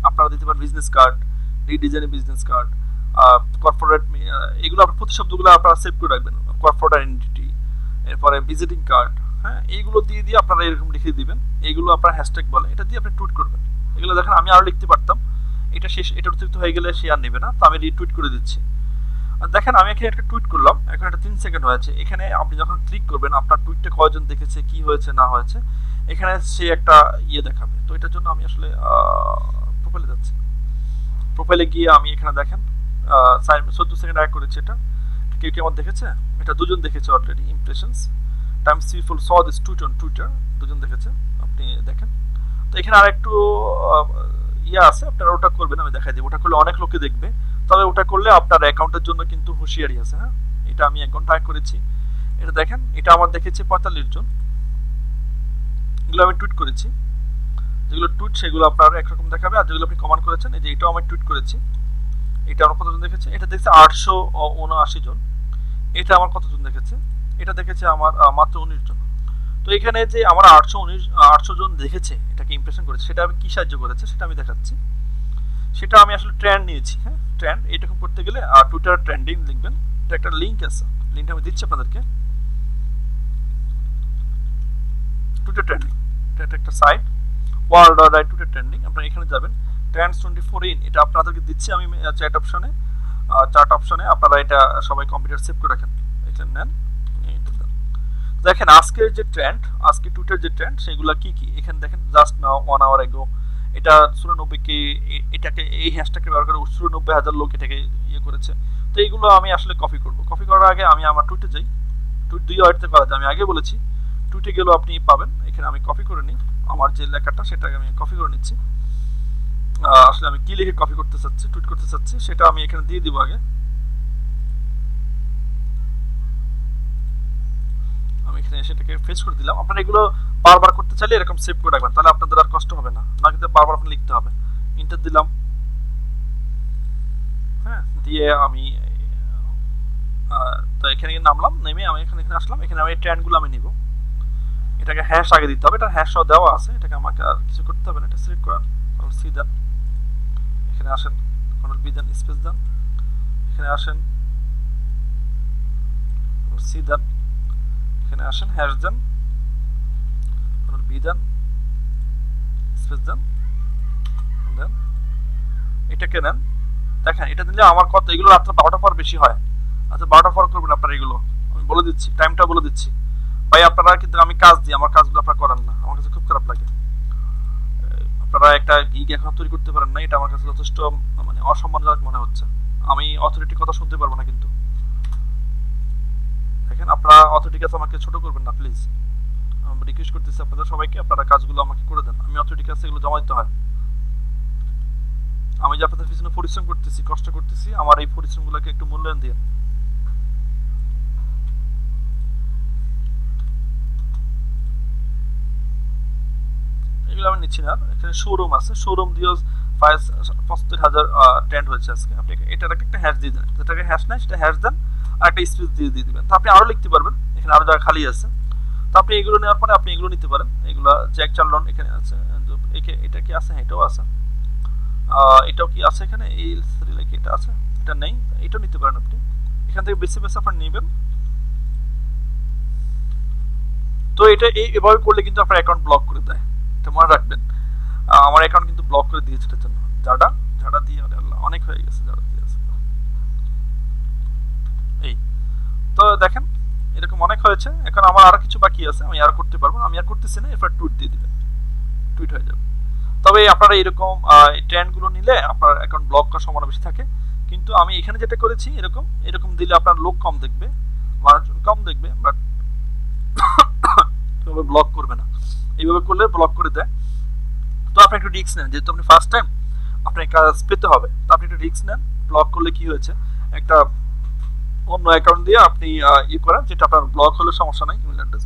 আপনারা দিতে পারেন business card, redesign business card, corporate, এগুলো আপনার প্রতিশব্দগুলো আপনারা সেভ করে রাখবেন, কর্পোরেট আইডেন্টিটি, এরপরে ভিজিটিং কার্ড, হ্যাঁ এইগুলো দিয়ে দিয়ে আপনারা এরকম লিখে দিবেন। এইগুলো আপনার হ্যাশট্যাগ বলে, এটা দিয়ে আপনি টুইট করবেন। এগুলো দেখেন আমি আরও লিখতে পারতাম, এটা শেষ, এটা অতিরিক্ত হয়ে গেলে সে আর নেবে না, তো আমি রিটুইট করে দিচ্ছি। দেখেন আমি এখানে একটা টুইট করলাম, এখন এটা 3 সেকেন্ড হয়েছে। এখানে আপনি যখন ক্লিক করবেন আপনার টুইটটা কয়জন দেখেছে, কি হয়েছে না হয়েছে, এখানে সে একটা ইয়ে দেখাবে। তো এটার জন্য আমি আসলে প্রোফাইলে যাচ্ছি, প্রোফাইলে গিয়ে আমি এখানে দেখেন 14 সেকেন্ড আগে করেছি। এটা কেউ কি আমার দেখেছে? এটা 2 জন দেখেছে already. Impressions Times people saw this tweet on Twitter, 2 জন দেখেছে, আপনি দেখেন। তো এখানে আর একটু ইয়ে আছে, আপনারা ওটা করবেন, আমি দেখাই দিই। ওটা করলে অনেক লোকে দেখবে, তবে ওটা করলে আপনার অ্যাকাউন্টের জন্য কিন্তু হুঁশিয়ারি আছে। হ্যাঁ, এটা আমি 1 ঘন্টা আগে করেছি। এটা দেখেন, এটা আমার দেখেছে 45 জন। এগুলো আমি টুইট করেছি, যেগুলো টুইট সেগুলো আপনার একরকম দেখাবে, আর যেগুলো আপনি কমেন্ট করেছেন, এই যে এটাও আমি টুইট করেছি, এটা আমার কতজন দেখেছে? এটা দেখছে 879 জন। এটা আমার কতজন দেখেছে? এটা দেখেছে আমার মাত্র 19 জন। তো এখানে যে আমার 800 জন দেখেছে, এটাকে ইমপ্রেশন করেছে, সেটা আমি কি সাহায্য করেছে সেটা আমি দেখাচ্ছি। সেটা আমি আসলে ট্রেন্ড নিয়েছি। হ্যাঁ, ট্রেন্ড এইরকম করতে গেলে টুইটার ট্রেন্ডিং লিখবেন। এটা একটা লিঙ্ক আছে, লিঙ্কটা আমি দিচ্ছি আপনাদেরকে। টুইটার ট্রেন্ডিং, এটা একটা site, world wide Twitter trending. আপনারা এখানে যাবেন, ট্রেন্ডস 24 ইন, এটা আপনাদেরকে দিচ্ছি আমি চ্যাট অপশনে। চার্ট অপশনে আপনারা এটা সবাই কম্পিউটার সেভ করে রাখেন, এখানে নেন। দেখেন আজকের যে ট্রেন্ড, আজকে টুইটার যে ট্রেন্ড সেগুলো কি কি, এখানে দেখেন জাস্ট নাও 1 আওয়ার এগো এটা 94কে, এটাকে এই হ্যাশট্যাগকে ব্যবহার করে 94,000 লোক এটাকে ইয়ে করেছে। তো এইগুলো আমি আসলে কপি করব। কপি করার আগে আমি আমার টুইটে যাই। টুইট 2 ওয়ার্ডতে করা যায়, আমি আগে বলেছি। টুইটে গেলেও আপনি পাবেন। এখানে আমি কপি করে নিই আমার যে লেখাটা, সেটাকে আমি কপি করে নিচ্ছি। আসলে আমি কি লিখে কপি করতে চাচ্ছি, টুইট করতে চাচ্ছি, সেটা আমি এখানে দিয়ে দিব আগে। আমি এখানে সেটাকে ফেস করে দিলাম। আপনারা এগুলো বারবার করতে চাইলে এরকম সেভ করে রাখবেন, তাহলে আপনাদের আর কষ্ট হবে না, না কিন্তু বারবার আপনি লিখতে হবে। ইন্টার দিলাম, হ্যাঁ, দিয়ে আমি তো এখানে নামলাম, নেমে আমি এখানে আসলাম। এখানে আমি ট্রেন্ডগুলো আমি নিব। এটাকে হ্যাশ আগে দিতে হবে, এটা হ্যাশও দেওয়া আছে, এটাকে আমাকে আর কিছু করতে হবে না। এটা সিলেক্ট করেন, সি দেন, এখানে আসেন, বি দেন, স্পেস দেন, এখানে আসেন, সি দেন, এখানে আসেন, হ্যাশ দেন, বি দেন, স্পেস দেন, দেন এটাকে নেন। দেখেন এটা দিলে আমার কত, এগুলো রাত্রে 12টা পর বেশি হয়। আচ্ছা 12টা পর করবেন আপনারা, এগুলো আমি বলে দিচ্ছি, টাইমটা বলে দিচ্ছি। ভাই আপনারা কিন্তু আমি কাজ দিই, আমার কাজগুলো আপনারা করেন না, আমার কাছে খুব খারাপ লাগে। আপনারা একটা গিগ এখন তৈরি করতে পারেন না, এটা আমার কাছে যথেষ্ট মানে অসম্মানজনক মনে হচ্ছে। আমি অথরিটির কথা শুনতে পারবো না কিন্তু। দেখেন আপনারা অথরিটির কাছে আমাকে ছোট করবেন না প্লিজ, আমি রিকোয়েস্ট করতেছি আপনাদের সবাইকে, আপনারা কাজগুলো আমাকে করে দেন। আমি অথরিটির কাছে এগুলো জমা দিতে হয়। আমি যে আপনাদের পিছনে পরিশ্রম করতেছি, কষ্ট করতেছি, আমার এই পরিশ্রমগুলোকে একটু মূল্যায়ন দিন। এগুলো আমি নিচ্ছি না। এখানে শোরুম আছে, শোরুম দিয়েও 75,000 ট্রেন্ড হয়েছে আজকে। আপনি এটার একটা হ্যাশ দিয়ে দেন, যেটাকে হ্যাশ নাই সেটা হ্যাশ দেন, আর একটা স্পেস দিয়ে দিবেন। তো আপনি আরও লিখতে পারবেন, এখানে আরও জায়গা খালি আছে। তো আপনি এগুলো নেওয়ার পরে আপনি এগুলো নিতে পারেন। এগুলো জ্যাক চার্লন এখানে আছে, এটা কি আছে? হ্যাঁ এটাও আছে। এটাও কি আছে এখানে? এই রিলেকে এটা আছে, এটা নেই, এটাও নিতে পারেন আপনি। এখান থেকে বেশি বেশি আপনার নেবেন। তো এটা এভাবে করলে কিন্তু আপনার অ্যাকাউন্ট ব্লক করে দেয়, এটা মনে রাখবেন। আমার অ্যাকাউন্ট কিন্তু ব্লক করে দিয়েছে এটার জন্য। যারা দিয়ে অনেক হয়ে গেছে, যারা দিয়ে আছে এই। তো দেখেন এরকম অনেক হয়েছে। এখন আমার আরো কিছু বাকি আছে, আমি আর করতে পারবো, আমি আর করতেছি না। এরপর টুইট দিয়ে দিবেন, টুইট হয়ে যাবে। তবে আপনারা এরকম ট্রেন্ডগুলো নিলে আপনার অ্যাকাউন্ট ব্লক করার সম্ভাবনা বেশি থাকে। কিন্তু আমি এখানে যেটা করেছি এরকম দিলে আপনার লোক কম দেখবে, মানুষজন কম দেখবে, বাট ব্লক করবে না। এইভাবে করলে ব্লক করে দেয়। তো আপনি একটু রিস্ক নেন, যেহেতু আপনি ফার্স্ট টাইম আপনার কাজ পেতে হবে, তো আপনি একটু রিস্ক নেন। ব্লক করলে কি হয়েছে, একটা অন্য অ্যাকাউন্ট দিয়ে আপনি ইয়ে করেন, যেটা আপনার ব্লক হলে সমস্যা নাই, ইমেল অ্যাড্রেস।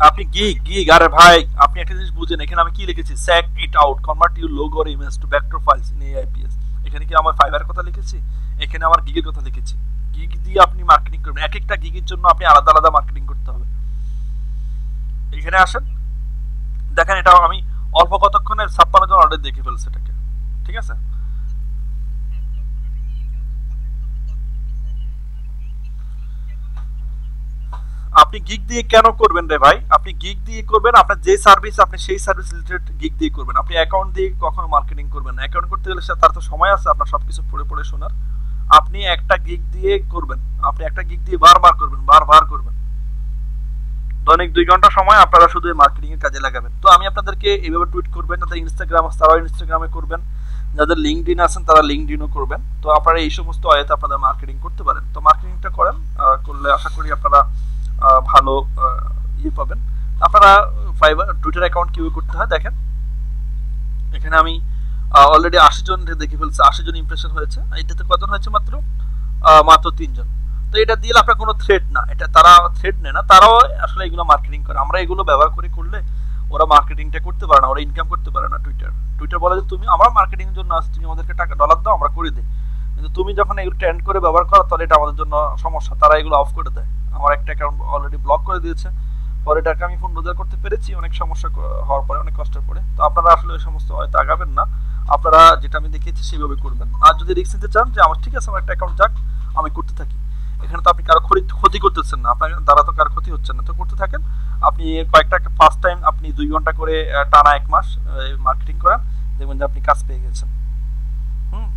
আপনি গিগ গিগ, আরে ভাই আপনি একটা জিনিস বুঝেন, এখানে আমি কি লিখেছি, sack it out, convert your logo or image to vector files in AIPS. এখানে কি আমার ফাইবার কথা লিখেছি, এখানে আমার গিগের কথা লিখেছি। গিগ দিয়ে আপনি মার্কেটিং করবেন, এক একটা গিগের জন্য আপনি আলাদা আলাদা মার্কেটিং করতে হবে। এখানে আসেন, দেখেন এটা আমি অল্প কতক্ষণে 56 জন অর্ডার দেখে ফেলছে এটাকে, ঠিক আছে। আপনি গিগ দিয়ে কেন করবেন রে ভাই, আপনি গিগ দিয়ে করবেন আপনার যে সার্ভিস, আপনি সেই সার্ভিস রিলেটেড গিগ দিয়ে করবেন। আপনি অ্যাকাউন্ট দিয়ে কখনো মার্কেটিং করবেন না, অ্যাকাউন্ট করতে গেলে তার তো সময় আছে আপনার সবকিছু পড়ে পড়ে শোনার। আপনি একটা গিগ দিয়ে করবেন, আপনি একটা গিগ দিয়ে বারবার করবেন, বারবার করবেন, দৈনিক 2 ঘন্টা সময় আপনারা শুধু মার্কেটিং এর কাজে লাগাবেন। তো আমি আপনাদেরকে এইভাবে টুইট করবেন, যাদের ইনস্টাগ্রাম আছে তারাও ইনস্টাগ্রামে করবেন, যাদের লিঙ্কডইন আছেন তারা লিঙ্কডইনও করবেন। তো আপনারা এই সমস্ত ওয়েতে আপনাদের মার্কেটিং করতে পারেন। তো মার্কেটিংটা করেন, করলে আশা করি আপনারা ভালো ইয়ে পাবেন। আপনারা ফাইবার টুইটার অ্যাকাউন্ট কিভাবে করতে হয় দেখেন, এখানে আমি অলরেডি 80 জন দেখে ফেলছে, 80 জন ইমপ্রেশন হয়েছে। এটাতে কতজন হয়েছে, মাত্র মাত্র 3 জন। তো এটা দিয়ে আপনার কোনো থ্রেড না, এটা তারা থ্রেড নেয় না, তারাও আসলে এগুলো মার্কেটিং করে। আমরা এগুলো ব্যবহার করে করলে ওরা মার্কেটিংটা করতে পারে না, ওরা ইনকাম করতে পারে না। টুইটার টুইটার বলে যে তুমি আমরা মার্কেটিং এর জন্য আসছি, তুমি আমাদেরকে টাকা ডলার দাও আমরা করে দিই, কিন্তু তুমি যখন এগুলো ট্রেন্ড করে ব্যবহার করো তাহলে এটা আমাদের জন্য সমস্যা, তারা এগুলো অফ করে দেয়। আমার একটা অ্যাকাউন্ট অলরেডি ব্লক করে দিয়েছে, পরে টাকা আমি পুনরুদ্ধার করতে পেরেছি অনেক সমস্যা হওয়ার পরে, অনেক কষ্টের পরে। তো আপনারা আসলে ওই সমস্ত হয়তো আগাবেন না, আপনারা যেটা আমি দেখিয়েছি সেইভাবে করবেন। আর যদি রিস্ক নিতে চান যে আমার ঠিক আছে আমার একটা অ্যাকাউন্ট যাক আমি করতে থাকি, এখানে তো আপনি কারো ক্ষতি করতেছেন না, আপনার দ্বারা তো কারো ক্ষতি হচ্ছে না, তো করতে থাকেন। আপনি কয়েকটা ফার্স্ট টাইম আপনি 2 ঘন্টা করে টানা 1 মাস মার্কেটিং করেন, দেখবেন যে আপনি কাজ পেয়ে গেছেন। হুম,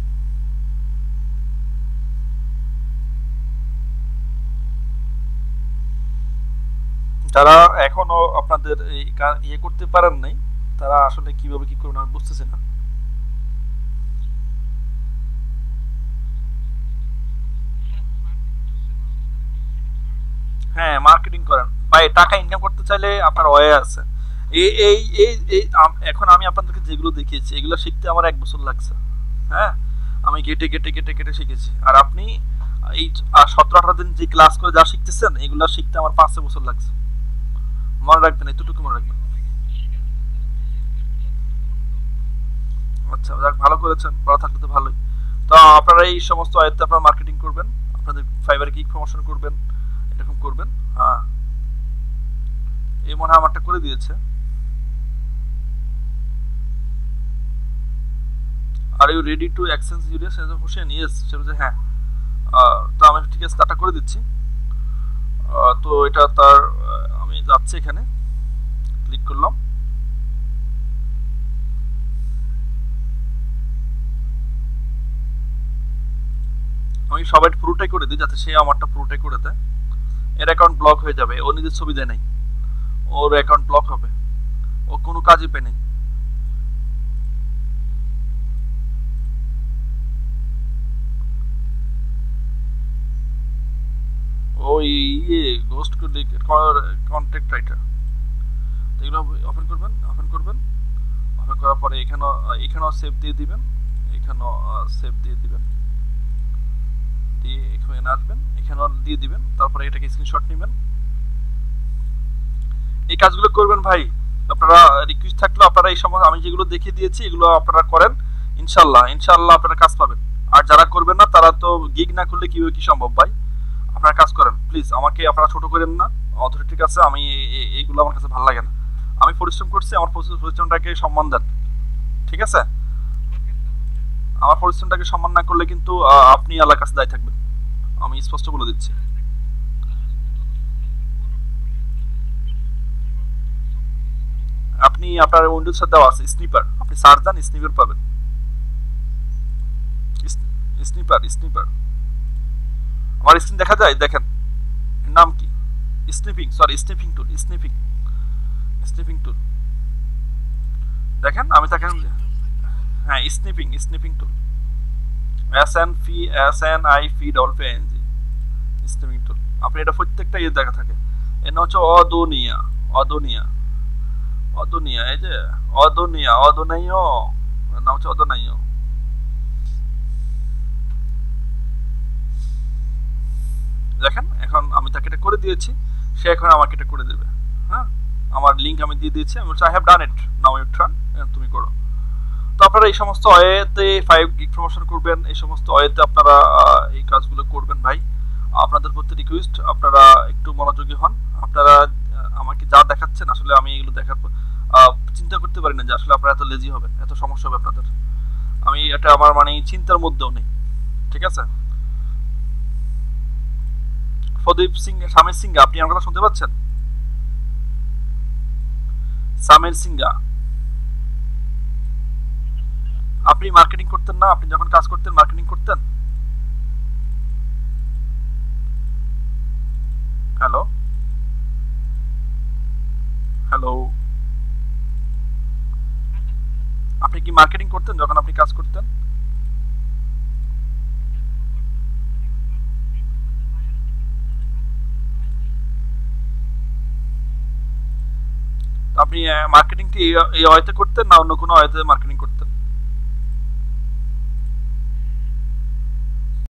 যারা এখনো আপনাদের এই ইয়ে করতে পারেন নাই, তারা আসলে কিভাবে কি করবেন আমি বুঝতেছি না। হ্যাঁ মার্কেটিং করেন ভাই, টাকা ইনকাম করতে চাইলে আপনার ওয়ে আছে। এই এই এই এই এখন আমি আপনাদেরকে যেগুলো দেখিয়েছি এগুলো শিখতে আমার 1 বছর লাগছে। হ্যাঁ, আমি গেটে গেটে গেটে গেটে শিখেছি। আর আপনি এই 17-18 দিন যে ক্লাস করে যা শিখতেছেন এগুলো শিখতে আমার 5 বছর লাগছে। মনে রাখবেন, এতটুকু মনে রাখবেন। আচ্ছা যাক, ভালো করেছেন, ভালো থাকলে তো ভালোই। তো আপনারা এই সমস্ত আয়ত্তে আপনারা মার্কেটিং করবেন, আপনাদের ফাইবারে কি প্রমোশন করবেন, এরকম করবেন। হ্যাঁ, এই মনে হয় আমারটা করে দিয়েছে। Are you ready to exchange ইউরিয়া সেজম হোসেন, ইয়েস সে বলছে হ্যাঁ। তো আমি ঠিক আছে তারটা করে দিচ্ছি। তো এটা তার আমি যাচ্ছি, এখানে ক্লিক করলাম। আমি সবাই পুরোটাই করে দিই যাতে সে আমারটা পুরোটাই করে দেয়। এর অ্যাকাউন্ট ব্লক হয়ে যাবে, ও নিজের ছবি দেয় নাই, ওর অ্যাকাউন্ট ব্লক হবে, ও কোনো কাজই পেয়ে নেই। ওই ইয়ে গোস্ট কন্ট্যাক্ট রাইটার, এগুলো ওপেন করবেন, ওপেন করবেন, ওপেন করার পরে এখানেও এখানেও সেভ দিয়ে দিবেন, এখানেও সেভ দিয়ে দিবেন, দিয়ে এখানে আসবেন, এখানেও দিয়ে দিবেন, তারপরে এটাকে স্ক্রিনশট নেবেন। এই কাজগুলো করবেন ভাই। আপনারা রিকোয়েস্ট থাকলে আপনারা এই সময় আমি যেগুলো দেখিয়ে দিয়েছি এগুলো আপনারা করেন, ইনশাল্লাহ ইনশাল্লাহ আপনারা কাজ পাবেন। আর যারা করবেন না তারা তো গিগ না করলে কিভাবে কি সম্ভব ভাই। আপনারা কাজ করেন প্লিজ, আমাকে আপনারা ছোট করেন না। অথরিটির কাছে আমি এইগুলো আমার কাছে ভালো লাগে না। আমি পরিশ্রম করছি, আমার পরিশ্রমটাকে সম্মান দেন, ঠিক আছে। আমার পরিশ্রমটাকে সম্মান না করলে কিন্তু আপনি আল্লাহর কাছে দায়ী থাকবেন, আমি স্পষ্ট বলে দিচ্ছি। আপনি আপনার উইন্ডোজ দেওয়া আছে স্নিপার, আপনি সার্চ দেন স্নিপার পাবেন। স্নিপার স্নিপার আমার স্ক্রিন দেখা যায়, দেখেন এর নাম কি, স্নিপিং, সরি স্নিপিং টুল, স্নিপিং স্নিপিং টুল দেখেন, আমি তাকে হ্যাঁ স্নিপিং স্নিপিং টুল, SNIP স্নিপিং টুল। আপনি এটা প্রত্যেকটা ইয়ে দেখা থাকে। এর নাম হচ্ছে অদোনিয়া, অদোনিয়া অদোনিয়া, এই যে অদোনিয়া, অদোনাইও, নাম হচ্ছে অদোনাইও। দেখেন এখন আমি তাকে এটা করে দিয়েছি, সে এখন আমাকে এটা করে দেবে। হ্যাঁ, আমার লিংক আমি দিয়ে দিয়েছি। আমি বলছি I have done it, now you try, তুমি করো। তো আপনারা এই সমস্ত ওয়েতে 5 গিগ প্রমোশন করবেন, এই সমস্ত ওয়েতে আপনারা এই কাজগুলো করবেন ভাই। আপনাদের প্রতি রিকোয়েস্ট, আপনারা একটু মনোযোগী হন। আপনারা আমাকে যা দেখাচ্ছেন আসলে আমি এগুলো দেখার চিন্তা করতে পারি না যে আসলে আপনারা এত লেজি হবেন, এত সমস্যা হবে আপনাদের। আমি এটা আমার মানে চিন্তার মধ্যেও নেই, ঠিক আছে? প্রদীপ সিং, সামির সিংহা, আপনি আমার কথা শুনতে পাচ্ছেন? সামির সিংহা, আপনি মার্কেটিং করতেন না? আপনি যখন কাজ করতেন মার্কেটিং করতেন? হ্যালো হ্যালো, আপনি কি মার্কেটিং করতেন যখন আপনি কাজ করতেন? আপনি মার্কেটিং কি এই ওয়েতে করতেন না অন্য কোনো ওয়েতে মার্কেটিং করতেন?